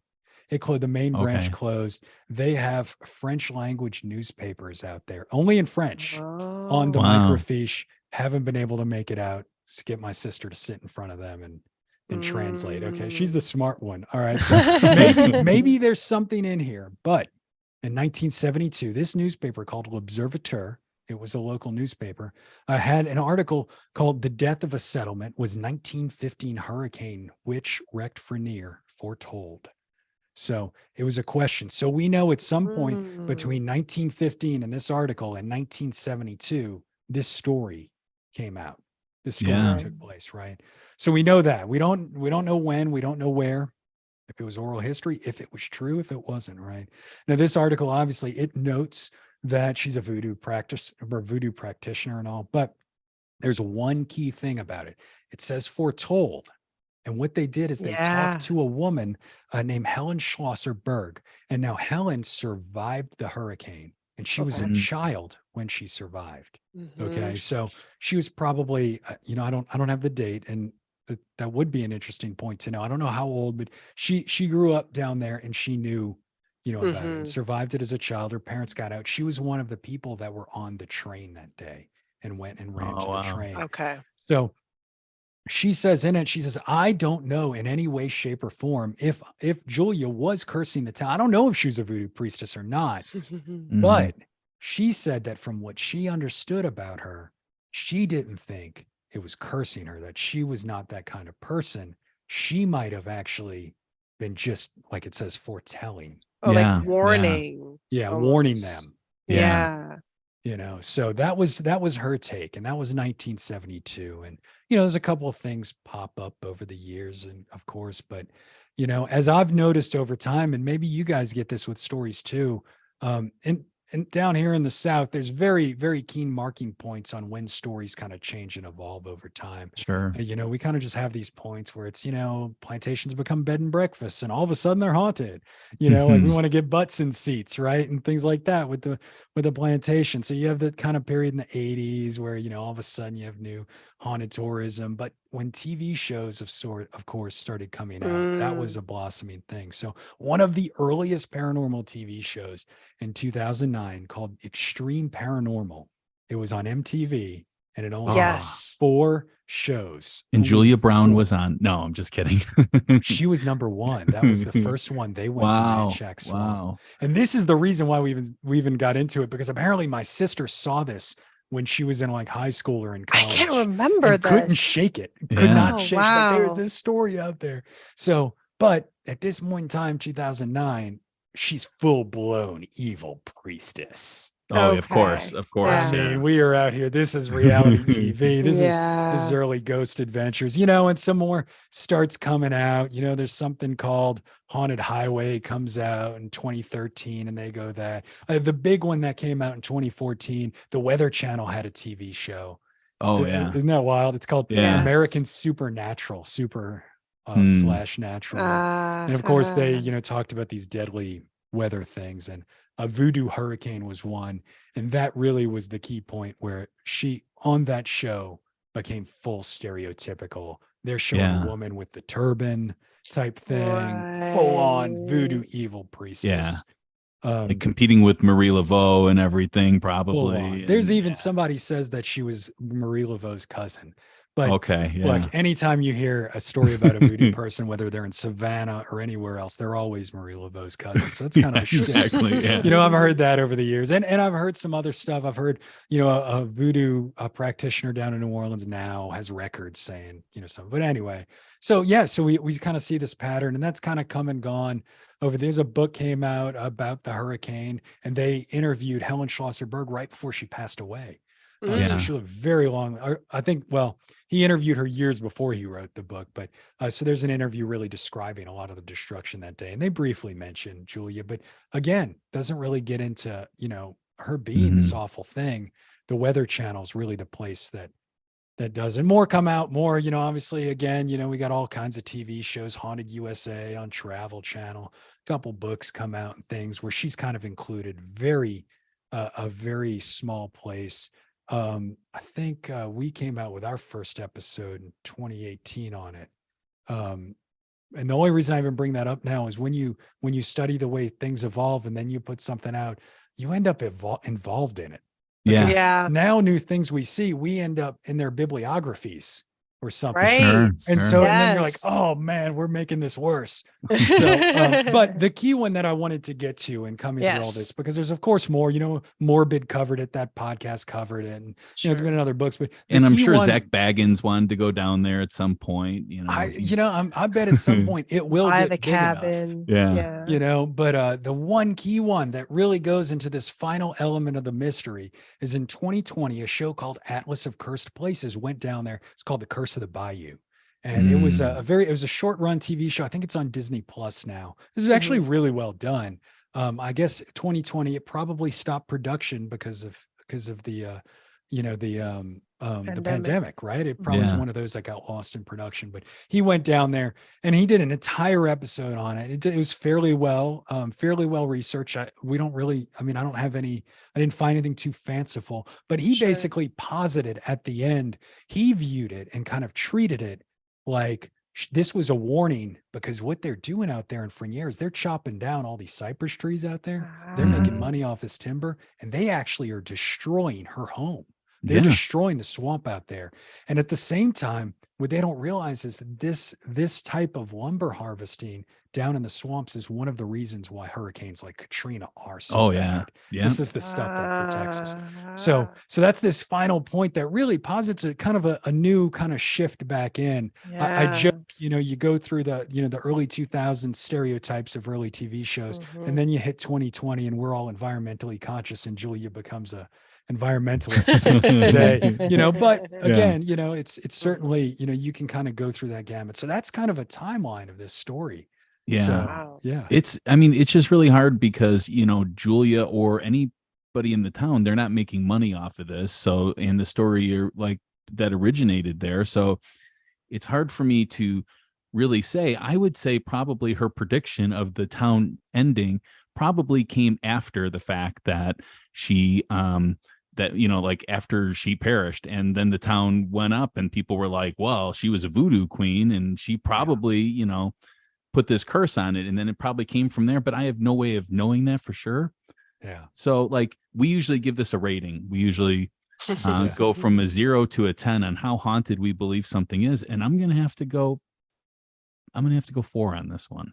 It closed, the main branch Okay. closed. They have French language newspapers out there, only in French on the Oh. Wow. microfiche. Haven't been able to make it out. Just get my sister to sit in front of them and translate. Okay. She's the smart one. All right. So maybe there's something in here. But in 1972, this newspaper called L'Observateur, it was a local newspaper, had an article called "The Death of a Settlement Was 1915 Hurricane Which Wrecked Frenier Foretold." So it was a question. So we know at some point Mm. between 1915 and this article and 1972, this story came out. This story Yeah. took place, right? So we know that. We don't know when, we don't know where, if it was oral history, if it was true, if it wasn't, right? Now, this article obviously it notes that she's a voodoo practitioner and all, but there's one key thing about it. It says foretold. And what they did is they Yeah. talked to a woman named Helen Schlosser Berg. And now Helen survived the hurricane and she was a Okay. child when she survived. Okay. Mhm. So she was probably, I don't have the date, and that would be an interesting point to know. I don't know how old, but she grew up down there and she knew, about it and Mhm. survived it as a child. Her parents got out. She was one of the people that were on the train that day and went and ran Oh, to the wow. train. Okay. So she says in it, she says, I don't know in any way, shape, or form if Julia was cursing the town. I don't know if she was a voodoo priestess or not, Mhm. but she said that from what she understood about her, she didn't think it was cursing her, that she was not that kind of person. She might have actually been just like it says, foretelling. Oh, like Yeah. warning. Yeah, warning almost. them. Yeah. Yeah. So that was her take, and that was 1972. And there's a couple of things pop up over the years, and of course, but as I've noticed over time, and maybe you guys get this with stories too, and down here in the South, there's very, very keen marking points on when stories kind of change and evolve over time. Sure. We kind of just have these points where it's, plantations become bed and breakfasts and all of a sudden they're haunted, like we want to get butts in seats, right? And things like that with the plantation. So you have that kind of period in the 80s where, all of a sudden you have new haunted tourism. But when TV shows of course, started coming out, that was Mm. a blossoming thing. So one of the earliest paranormal TV shows in 2009 called Extreme Paranormal. It was on MTV and it only had Yes. 4 shows. And Only Julia Brown 4. was on. No, I'm just kidding. She was number 1. That was the first one. They went to Wow. Manchac Swamp. Wow. And this is the reason why we even got into it, because apparently my sister saw this when she was in like high school or in I college. can't remember and couldn't this. shake it. Could Yeah. not Oh, shake. She's like, there's wow. this story out there. So, but at this point in time, 2009, she's full blown evil priestess. Oh, of course. Okay. Of course. I Yeah. mean, we are out here. This is reality TV. This is Yeah. early ghost adventures, and some more starts coming out. There's something called Haunted Highway comes out in 2013, and they go that. The big one that came out in 2014, the Weather Channel had a TV show. Oh, yeah. Isn't that wild? It's called Yeah. American Supernatural. Super slash natural. And of course, they, Uh-huh. talked about these deadly weather things, and a voodoo hurricane was one. And that really was the key point where she, on that show, became full stereotypical. They're showing a Yeah. woman with the turban type thing, full on voodoo Right. evil Yeah. priestess. Like competing with Marie Laveau and everything, Full probably. on. There's And even somebody says that she was Marie Laveau's cousin. But okay, look, yeah. anytime you hear a story about a voodoo person, whether they're in Savannah or anywhere else, they're always Marie Laveau's cousin. So it's kind Yeah, of a shit. exactly. Yeah. I've heard that over the years, and I've heard some other stuff. I've heard, a voodoo practitioner down in New Orleans now has records saying, something. But anyway, so yeah, so we kind of see this pattern, and that's kind of come and gone. There's a book came out about the hurricane, and they interviewed Helen Schlosser-Berg right before she passed away. So Yeah. she lived very long. I think, well, he interviewed her years before he wrote the book, but so there's an interview really describing a lot of the destruction that day. And they briefly mentioned Julia, but again, doesn't really get into, her being this awful thing. The Weather Channel is really the place that does. And more come out, more, obviously, again, we got all kinds of TV shows, Haunted USA on Travel Channel, a couple books come out and things where she's kind of included a very small place. I think we came out with our first episode in 2018 on it. And the only reason I even bring that up now is when you study the way things evolve and then you put something out, you end up involved in it. Yeah. Yeah. Now new things we see, we end up in their bibliographies or something. Right. Sure, And sure. so, and then you're like, Yes. oh man, we're making this worse. So, but the key one that I wanted to get to and coming through all Yes. this, because there's of course more, Morbid covered it, that podcast covered it, and it's been in other books, but the And I'm key sure one, Zach Baggins wanted to go down there at some point. I bet at some point it will Buy get the big enough. cabin. Yeah. But the one key one that really goes into this final element of the mystery is in 2020, a show called Atlas of Cursed Places went down there. It's called The Curse of the Bayou. And it was it was a short run TV show. I think it's on Disney Plus now. This is actually really well done. I guess 2020, it probably stopped production because of the the pandemic, right? It probably is one of those that got lost in production, but he went down there and he did an entire episode on it. It was fairly well researched. I didn't find anything too fanciful, but he basically posited at the end, he viewed it and kind of treated it like this was a warning, because what they're doing out there in Frenier, they're chopping down all these cypress trees out there. They're making money off this timber, and they actually are destroying her home. They're destroying the swamp out there. And at the same time, what they don't realize is that this type of lumber harvesting down in the swamps is one of the reasons why hurricanes like Katrina are so bad. This is the stuff that protects us. So that's this final point that really posits a kind of a new kind of shift back in. I joke, you go through the early 2000s stereotypes of early TV shows, and then you hit 2020 and we're all environmentally conscious, and Julia becomes a environmentalist today, but again, it's certainly, you can kind of go through that gamut. So that's kind of a timeline of this story. Yeah. So, yeah. It's just really hard because, Julia or anybody in the town, they're not making money off of this. So, and the story that originated there. So it's hard for me to really say. I would say probably her prediction of the town ending probably came after the fact that she, after she perished, and then the town went up and people were like, well, she was a voodoo queen and she probably, put this curse on it. And then it probably came from there, but I have no way of knowing that for sure. Yeah. So we usually give this a rating. We usually go from a 0 to a 10 on how haunted we believe something is. And I'm going to have to go 4 on this one.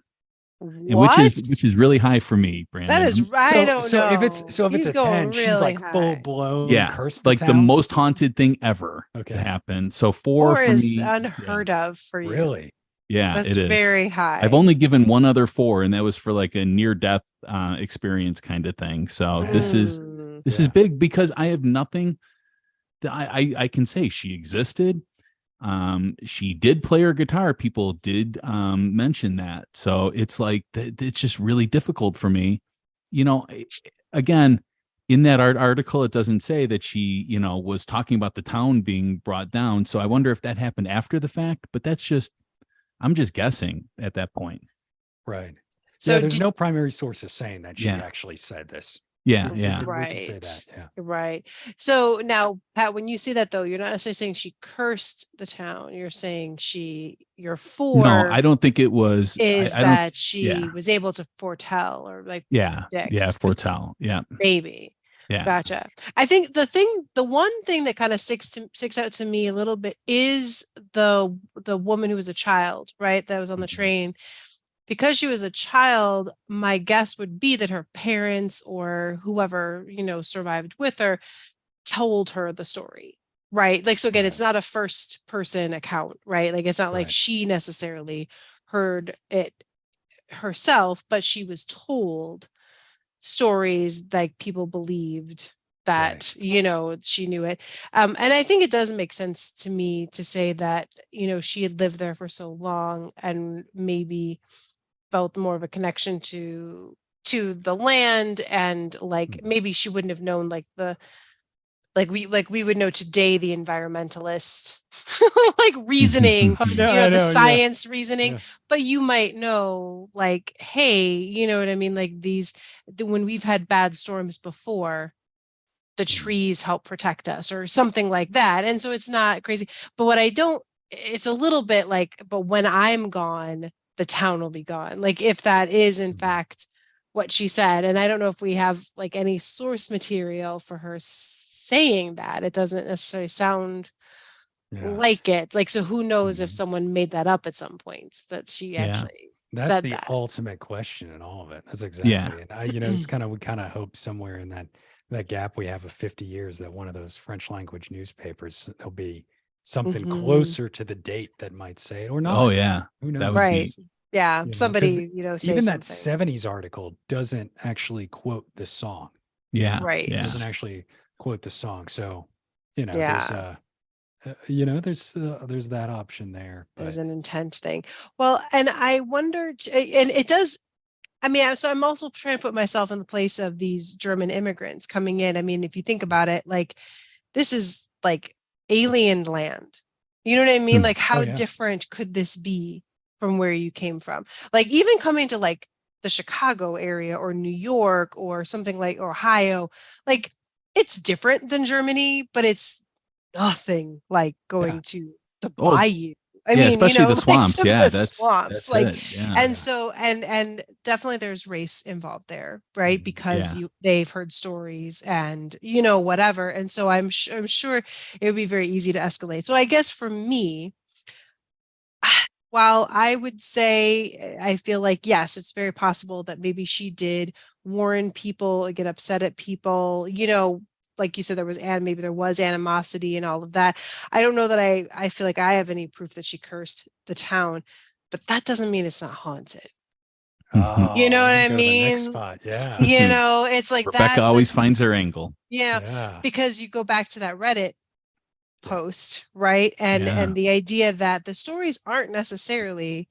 And which is really high for me, Brandon. That is, I don't so know. if it's a 10, she's like full blown curse the like town? the most haunted thing ever to happen. So 4 for is me, unheard of for you. Really? Yeah, That's it is very high. I've only given one other 4, and that was for like a near death experience kind of thing. So this is big because I have nothing that I can say. She existed. She did play her guitar. People did mention that. So it's like it's just really difficult for me. Again, in that article, it doesn't say that she, was talking about the town being brought down. So I wonder if that happened after the fact, but that's just, I'm just guessing at that point. Right. So yeah, there's did- no primary sources saying that she Yeah. actually said this. Yeah, We yeah. can say that. Yeah. Right. So now, Pat, when you say that though, you're not necessarily saying she cursed the town. You're saying your No, I don't think it was. is I don't. that she was able to foretell or like Yeah, yeah, predict. foretell. Yeah, Maybe. yeah. Gotcha. I think the one thing that kind of sticks out to me a little bit is the woman who was a child, right? That was on the Mhm. train. Because she was a child, my guess would be that her parents or whoever, survived with her told her the story, right? Like, so again, it's Right. not a first person account, right? Like, it's not like Right. she necessarily heard it herself, but she was told stories like people believed that, she knew it. And I think it does make sense to me to say that, she had lived there for so long and maybe felt more of a connection to the land, and like Mhm. maybe she wouldn't have known like we would know today the environmentalist like reasoning, I know, the yeah. science reasoning, Yeah. but you might know like, hey, you know what I mean, like when we've had bad storms before, the Mhm. trees help protect us or something like that. And so it's not crazy. But it's a little bit like, but when I'm gone, the town will be gone. Like if that is in Mhm. fact what she said. And I don't know if we have like any source material for her saying that. It doesn't necessarily sound Yeah. like it. Like, so who knows if Mhm. someone made that up at some point that she Yeah. actually That's said the that. ultimate question in all of it. That's Yeah. exactly. And it's we kind of hope somewhere in that gap we have of 50 years that one of those French language newspapers, there'll be something Mhm. closer to the date that might say it or not. Oh yeah, Who knows? that would Right. be. Yeah. 'Cause Somebody, say even that something. 70s article doesn't actually quote the song. Yeah, Right. It yeah. doesn't actually quote the song. So, Yeah. there's that option there. There's But an intent thing. Well, and I wondered, and it does. I mean, so I'm also trying to put myself in the place of these German immigrants coming in. I mean, if you think about it, like this is like alien land. You know what I mean? Hmm. Like, how yeah. different could this be from where you came from? Like, even coming to like the Chicago area or New York or something like Ohio, like it's different than Germany, but it's nothing like going to the Oh, bayou. I yeah, mean, especially the like swamps. some of Yeah, the that's swamps, like, it. Yeah, and so and definitely there's race involved there, right? Mhm. Because Yeah. they've heard stories and whatever, and so I'm sure it would be very easy to escalate. So I guess for me, while I would say I feel like yes, it's very possible that maybe she did warn people, get upset at people, like you said, maybe there was animosity and all of that. I don't know that I feel like I have any proof that she cursed the town, but that doesn't mean it's not haunted. Mhm. You know we're what gonna I go to the next mean? spot. Yeah. It's like Rebecca always finds her angle. Yeah. because you go back to that Reddit Yeah. post, right? And Yeah. the idea that the stories aren't necessarily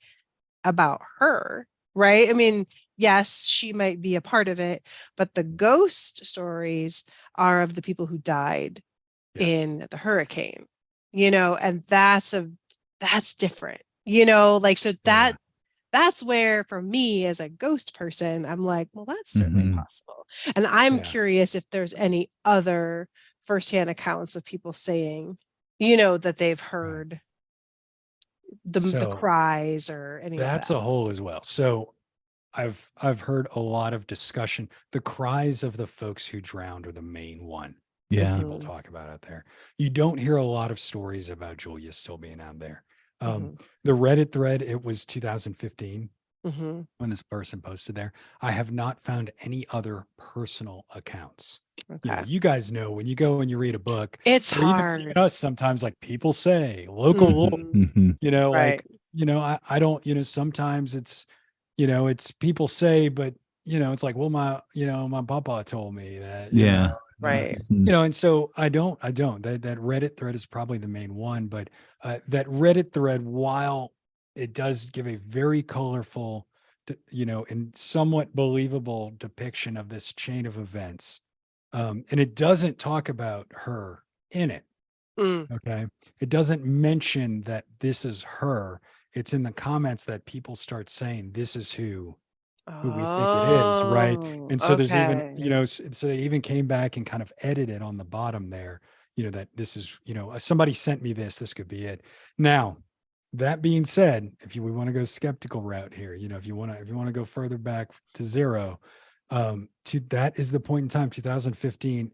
about her, right? I mean, yes, she might be a part of it, but the ghost stories are of the people who died Yes. in the hurricane, and that's different, like, so Yeah. that's where for me as a ghost person, I'm like, well, that's certainly Mhm. possible. And I'm Yeah. curious if there's any other firsthand accounts of people saying, that they've heard the So cries or any of that's that. a whole as well. So I've heard a lot of discussion. The cries of the folks who drowned are the main one that Yeah. people Mhm. talk about out there. You don't hear a lot of stories about Julia still being out there. Mhm. The Reddit thread, it was 2015 Mhm. when this person posted there. I have not found any other personal accounts. Okay. You guys know when you go and you read a book, It's or even hard. us sometimes, like people say, local lore, Mhm. Mhm. like, Right. I don't, sometimes it's people say, but it's like, well, my papa told me that, Yeah. Right. Mhm. and so I don't, that Reddit thread is probably the main one, but that Reddit thread, while it does give a very colorful, and somewhat believable depiction of this chain of events, and it doesn't talk about her in it. Mm. Okay. It doesn't mention that this is her. it's in the comments that people start saying, this is who we think it is, right? And so there's even, Okay. so they even came back and kind of edited on the bottom there, that this is, somebody sent me this could be it. Now, that being said, if we want to go skeptical route here, if you want to go further back to zero, that is the point in time, 2015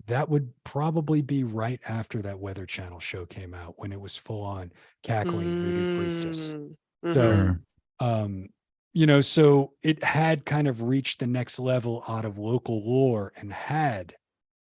that would probably be right after that Weather Channel show came out, when it was full on cackling voodoo priestess. So, so it had kind of reached the next level out of local lore and had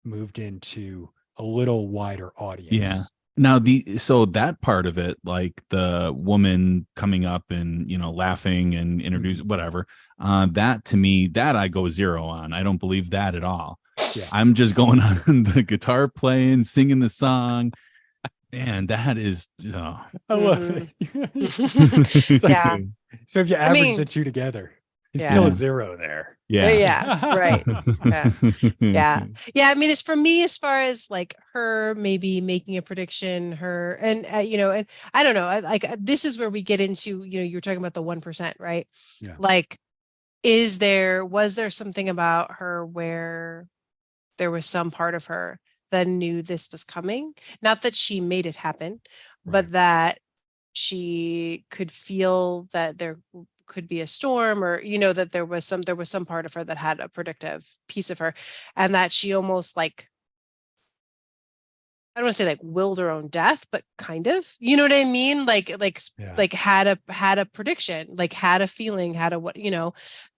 moved into a little wider audience. Yeah. Now so that part of it, like the woman coming up and laughing and introduce whatever, that to me, that I go zero on. I don't believe that at all. Yeah. I'm just going on the guitar playing, singing the song. Man, that is I love it. Yeah. So if you average the two together, it's still a zero there. Yeah. Right. Yeah. I mean, it's for me, as far as like her maybe making a prediction, and and I don't know, this is where we get into, you're talking about the 1%, right? Yeah. Like, was there something about her where there was some part of her that knew this was coming? Not that she made it happen, but that she could feel that there could be a storm, or that there was some part of her that had a predictive piece of her, and that she almost, like, I don't want to say like willed her own death, but kind of, you know what I mean? Like had a prediction, like had a feeling, had a, what,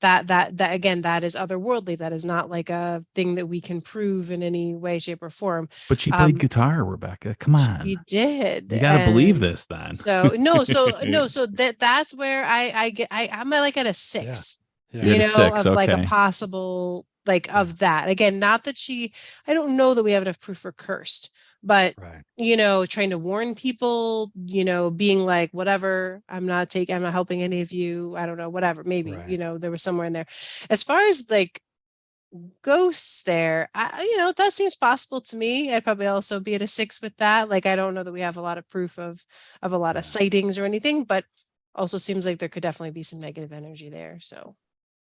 that again, that is otherworldly. That is not like a thing that we can prove in any way, shape, or form. But she played guitar, Rebecca. Come on. She did. You got to believe this then. So that's where I'm like at a 6. Yeah. You're at a 6, of like a okay. possible, like, of that. Again, not that I don't know that we have enough proof for cursed, but trying to warn people, being like, whatever, I'm not helping any of you. I don't know, whatever, maybe, there was somewhere in there. As far as like ghosts there, that seems possible to me. I'd probably also be at a 6 with that. Like, I don't know that we have a lot of proof of a lot of sightings or anything, but also seems like there could definitely be some negative energy there. So,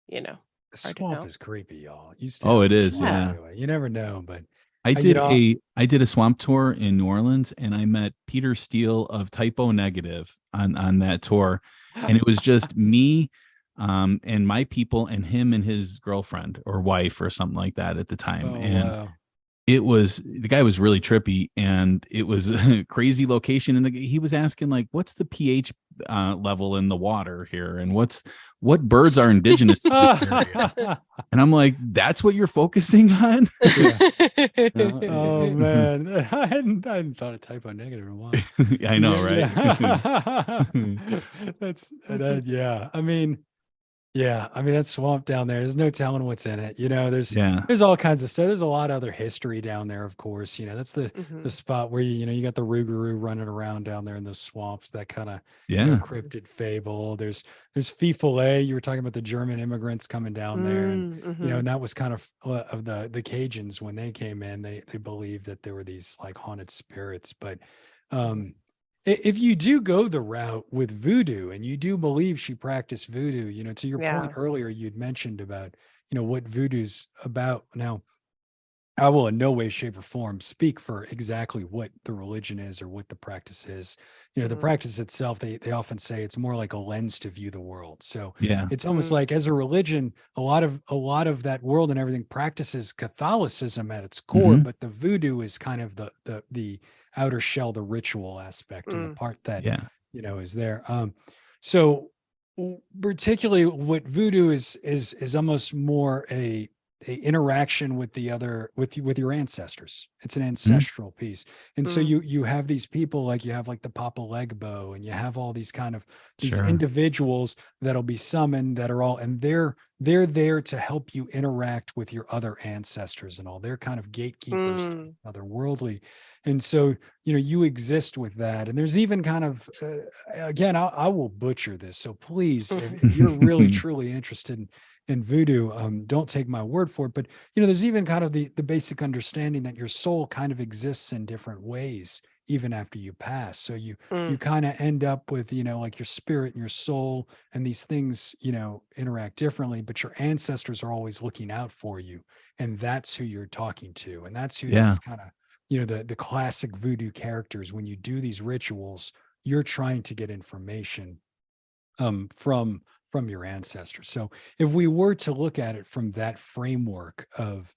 the swamp is creepy, y'all. It is. Yeah. Anyway, you never know, but I did a swamp tour in New Orleans, and I met Peter Steele of Typo Negative on that tour, and it was just me and my people and him and his girlfriend or wife or something like that at the time. The guy was really trippy, and it was a crazy location. And he was asking, like, what's the pH level in the water here? And what birds are indigenous to this area? And I'm like, that's what you're focusing on? Oh man. I hadn't thought of Typo Negative in a while. I know, right? I mean, that swamp down there, there's no telling what's in it. There's all kinds of stuff. There's a lot of other history down there, of course. That's the spot where you got the Rougarou running around down there in those swamps, that kind of cryptid fable. There's Fee-Follet. You were talking about the German immigrants coming down there, and and that was kind of the Cajuns when they came in. They believed that there were these like haunted spirits, but if you do go the route with voodoo and you do believe she practiced voodoo, to your point earlier, you'd mentioned about, what voodoo's about. Now, I will in no way, shape, or form speak for exactly what the religion is or what the practice is. The practice itself, they often say it's more like a lens to view the world. So it's almost like, as a religion, a lot of that world and everything practices Catholicism at its core, but the voodoo is kind of the outer shell, the ritual aspect, and the part that is there. So particularly what voodoo is almost more a interaction with the other, with your ancestors. It's an ancestral piece. And so you have these people, like you have like the Papa Legbo, and you have all these kind of these individuals that'll be summoned, that are all, and they're there to help you interact with your other ancestors and all. They're kind of gatekeepers to otherworldly. And so, you exist with that. And there's even kind of, again, I will butcher this. So please, if you're really, truly interested in voodoo, don't take my word for it. But, there's even kind of the basic understanding that your soul kind of exists in different ways even after you pass. So you Mm. kind of end up with, like your spirit and your soul and these things, interact differently, but your ancestors are always looking out for you. And that's who you're talking to. And that's who Yeah. these kind of, the classic voodoo characters, when you do these rituals, you're trying to get information from your ancestors. So if we were to look at it from that framework of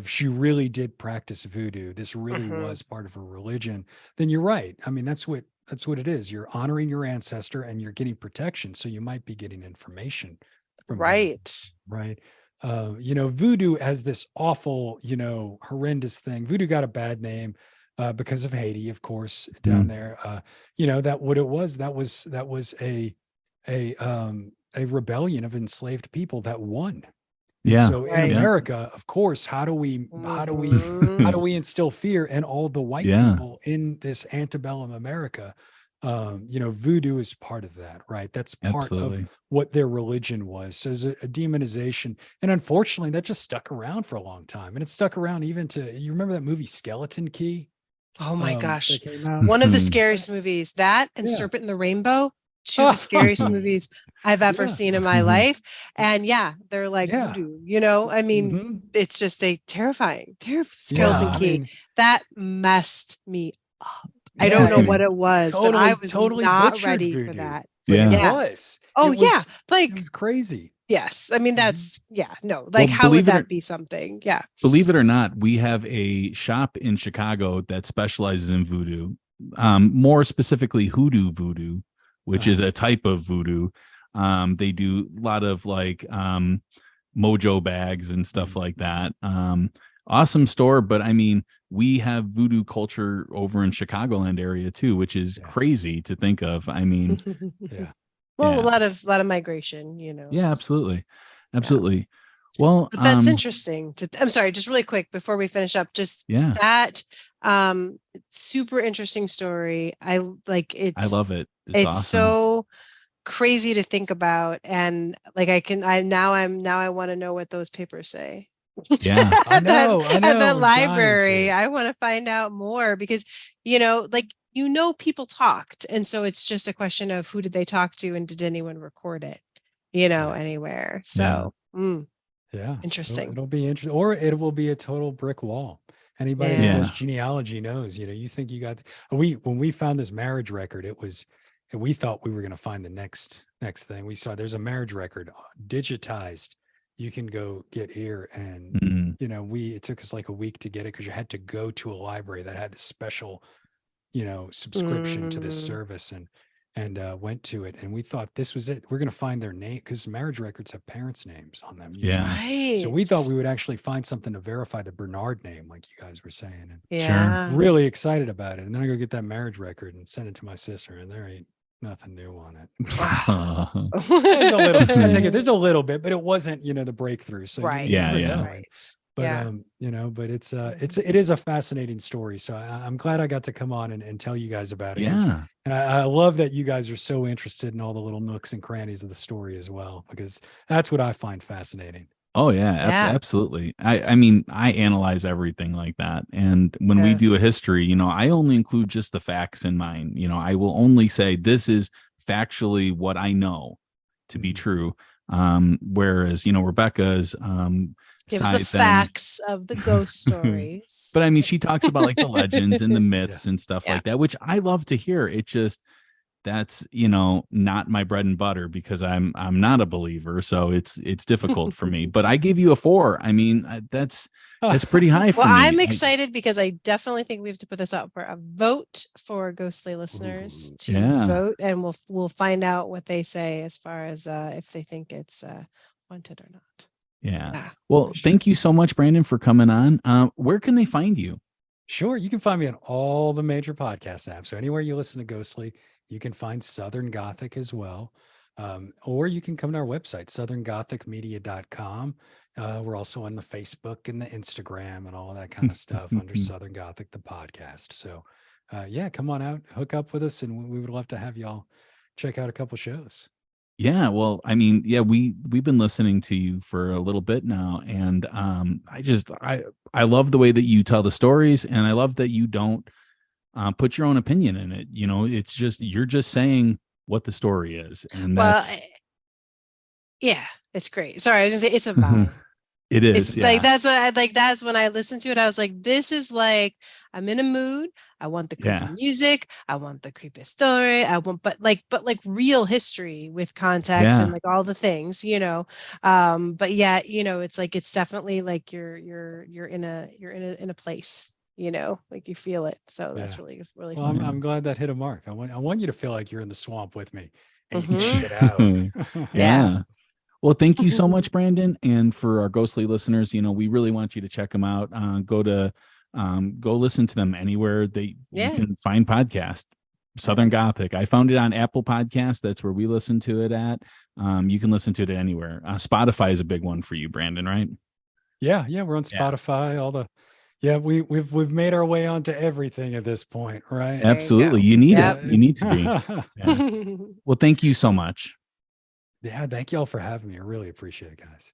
she really did practice voodoo, this really Mhm. was part of her religion, then you're right. I mean, that's what it is. You're honoring your ancestor and you're getting protection. So you might be getting information from them, Right. right? Voodoo has this awful, horrendous thing. Voodoo got a bad name because of Haiti, of course, down there. That what it was. That was a rebellion of enslaved people that won. And Yeah. so in Right. America, of course, how do we Mhm. instill fear in all the white Yeah. people in this antebellum America? Voodoo is part of that, right? That's part Absolutely. of what their religion was. So there's a demonization. And unfortunately, that just stuck around for a long time. And it stuck around even you remember that movie Skeleton Key? Oh my gosh. That came out? One of the Mhm. scariest movies, that and Yeah. Serpent in the Rainbow, two of the scariest movies I've ever Yeah. seen in my Mhm. life. And yeah, they're like Yeah. voodoo, I mean, Mhm. it's just terrifying. Skeleton Yeah, I Key. mean, that messed me up. I yeah, don't know and what it was, but I was totally not butchered ready for voodoo, that. but it Yeah. Yeah. was. Oh It was yeah. it was crazy. Yes. I mean, Mhm. that's no, Well, how would believe it that or- be something? Yeah. Believe it or not, we have a shop in Chicago that specializes in voodoo, more specifically hoodoo voodoo, which is a type of voodoo. They do a lot of like mojo bags and stuff like that. Awesome store, but I mean, we have voodoo culture over in Chicagoland area too, which is Yeah. crazy to think of. I mean, Yeah. Well, Yeah. a lot of migration, yeah, absolutely. Absolutely. Well, But that's interesting. I'm sorry, just really quick before we finish up, just yeah, that super interesting story. I like I love it. It's it's awesome. so crazy to think about, and like I want to know what those papers say. Yeah. I know. At the I'm dying library. to. I want to find out more because people talked, and so it's just a question of who did they talk to and did anyone record it, Yeah. anywhere. Yeah. So Yeah. interesting. It'll be interesting, or it will be a total brick wall. Anybody that Yeah. does genealogy knows, you think you got when we found this marriage record, we thought we were going to find the next thing. We saw there's a marriage record digitized. You can go get here, and Mhm. it took us like a week to get it because you had to go to a library that had this special subscription to this Mm. service, and went to it, and we thought this was it. We're going to find their name because marriage records have parents' names on them usually. Yeah. Right. So we thought we would actually find something to verify the Bernard name, like you guys were saying, and Yeah. really excited about it. And then I go get that marriage record and send it to my sister, and there ain't nothing new on it. There's a little, I take it. There's a little bit, but it wasn't, the breakthrough. So Right. you Yeah, never yeah. know. Right. But Yeah. but it is a fascinating story. So I'm glad I got to come on and tell you guys about it. Yeah. And I love that you guys are so interested in all the little nooks and crannies of the story as well, because that's what I find fascinating. Oh yeah, Yeah. absolutely. I mean, I analyze everything like that. And when we Yeah. do a history, I only include just the facts in mine. I will only say this is factually what I know to be Mhm. true. Whereas, Rebecca's Gives the side then facts of the ghost stories. but I mean, she talks about like the legends and the Yeah. myths and stuff Yeah. like that, which I love to hear. It just that's not my bread and butter because I'm not a believer, so it's difficult for me. But I give you a 4. I mean, that's pretty high for Well, me. I'm excited because I definitely think we have to put this out for a vote for ghostly listeners Ooh. to Yeah. vote, and we'll find out what they say as far as if they think it's haunted or not. Yeah. Yeah. Well, For sure. thank you so much, Brandon, for coming on. Where can they find you? Sure. You can find me on all the major podcast apps. So anywhere you listen to Ghostly, you can find Southern Gothic as well. Or you can come to our website, southerngothicmedia.com. We're also on the Facebook and the Instagram and all of that kind of stuff under Southern Gothic, the podcast. So come on out, hook up with us, and we would love to have y'all check out a couple shows. Yeah, well, I mean, yeah, we've been listening to you for a little bit now, and I love the way that you tell the stories, and I love that you don't put your own opinion in it. It's just, you're just saying what the story is. And Well, that's, yeah, it's great. Sorry, I was gonna say it's a vibe. it It's is. like Yeah. that's when I listened to it, I was like, this is like I'm in a mood. I want the creepy Yeah. music. I want the creepy story. I want but real history with context Yeah. and like all the things, but yeah, it's like it's definitely like you're in a place, like you feel it. So that's Yeah. really Well, fun. I'm glad that hit a mark. I want you to feel like you're in the swamp with me and you Mhm. can't get out. Yeah. Well, thank you so much, Brandon. And for our ghostly listeners, we really want you to check them out. Go listen to them anywhere you Yeah. can find podcast. Southern Gothic. I found it on Apple Podcast. That's where we listen to it at. You can listen to it anywhere. Spotify is a big one for you, Brandon, right? Yeah, we're on Yeah. Spotify. We've made our way onto everything at this point, right? There you Absolutely. go. You need Yep. it. You need to be. Yeah. Well, thank you so much. Yeah, thank you all for having me. I really appreciate it, guys.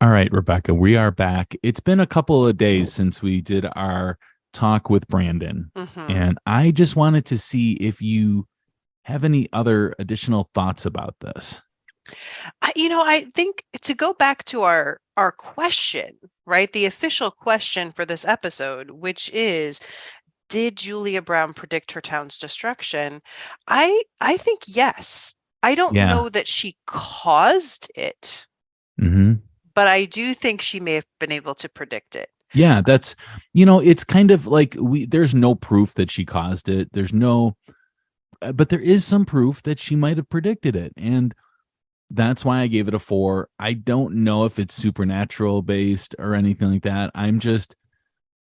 All right, Rebecca, we are back. It's been a couple of days since we did our talk with Brandon, Mhm. and I just wanted to see if you have any other additional thoughts about this. I think to go back to our question, right? The official question for this episode, which is, did Julia Brown predict her town's destruction? I think yes. I don't Yeah. know that she caused it, Mm-hmm. but I do think she may have been able to predict it. Yeah, that's it's kind of like there's no proof that she caused it. But there is some proof that she might have predicted it, and that's why I gave it a 4. I don't know if it's supernatural based or anything like that.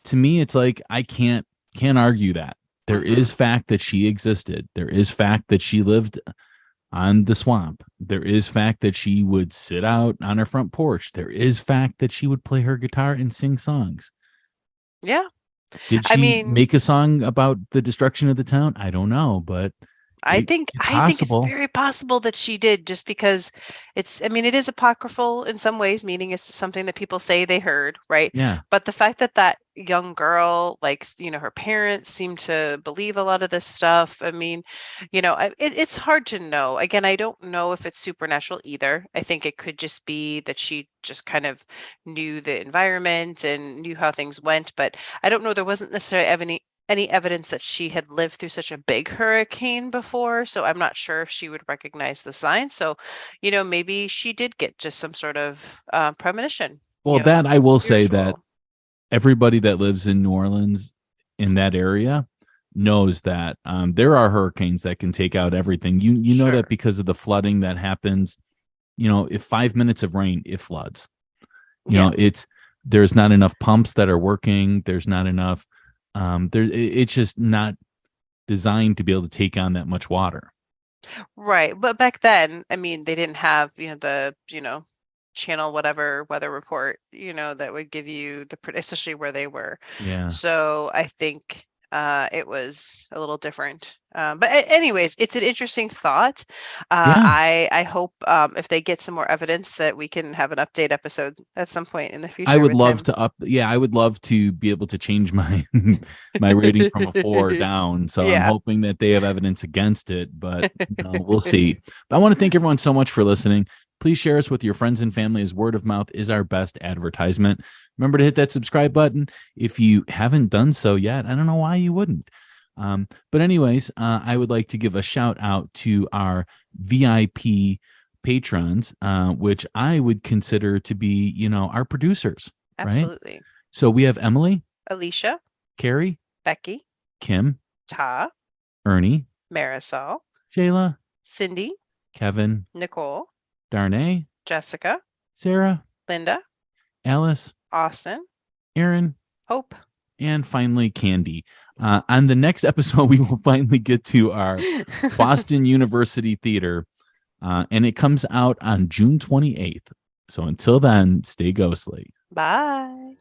To me, it's like I can't argue that. There is fact that she existed. There is fact that she lived on the swamp. There is fact that she would sit out on her front porch. There is fact that she would play her guitar and sing songs. Yeah. Did I she mean, make a song about the destruction of the town? I don't know, but I think it's it's possible. very possible that she did, just because it is apocryphal in some ways, meaning it's something that people say they heard, right? Yeah. But the fact that young girl, like, her parents seem to believe a lot of this stuff. It's hard to know. Again, I don't know if it's supernatural either. I think it could just be that she just kind of knew the environment and knew how things went, but I don't know. There wasn't necessarily any evidence that she had lived through such a big hurricane before, so I'm not sure if she would recognize the signs. So, maybe she did get just some sort of premonition. Well, that I will say that spiritual. everybody that lives in New Orleans in that area knows that there are hurricanes that can take out everything. You know Sure. that because of the flooding that happens, if 5 minutes of rain, it floods. Yeah. There's not enough pumps that are working. There's not enough. It's just not designed to be able to take on that much water. Right. But back then, they didn't have, the, channel whatever weather report, that would give you especially where they were. Yeah. So I think it was a little different. But anyways, it's an interesting thought. Yeah. I hope if they get some more evidence that we can have an update episode at some point in the future. I would with love him. to I would love to be able to change my my rating from a 4 down. So I'm Yeah. hoping that they have evidence against it, but we'll see. But I want to thank everyone so much for listening. Please share us with your friends and family, as word of mouth is our best advertisement. Remember to hit that subscribe button if you haven't done so yet. I don't know why you wouldn't. But anyways, I would like to give a shout out to our VIP patrons, which I would consider to be, our producers. Absolutely. Right? So we have Emily, Alicia, Carrie, Becky, Kim, Ta, Ernie, Marisol, Shayla, Cindy, Kevin, Nicole, Darnay, Jessica, Sarah, Linda, Alice, Austin, Aaron, Hope. and finally Candy. On the next episode, we will finally get to our Boston University Theater, and it comes out on June 28th. So until then, stay ghostly. Bye.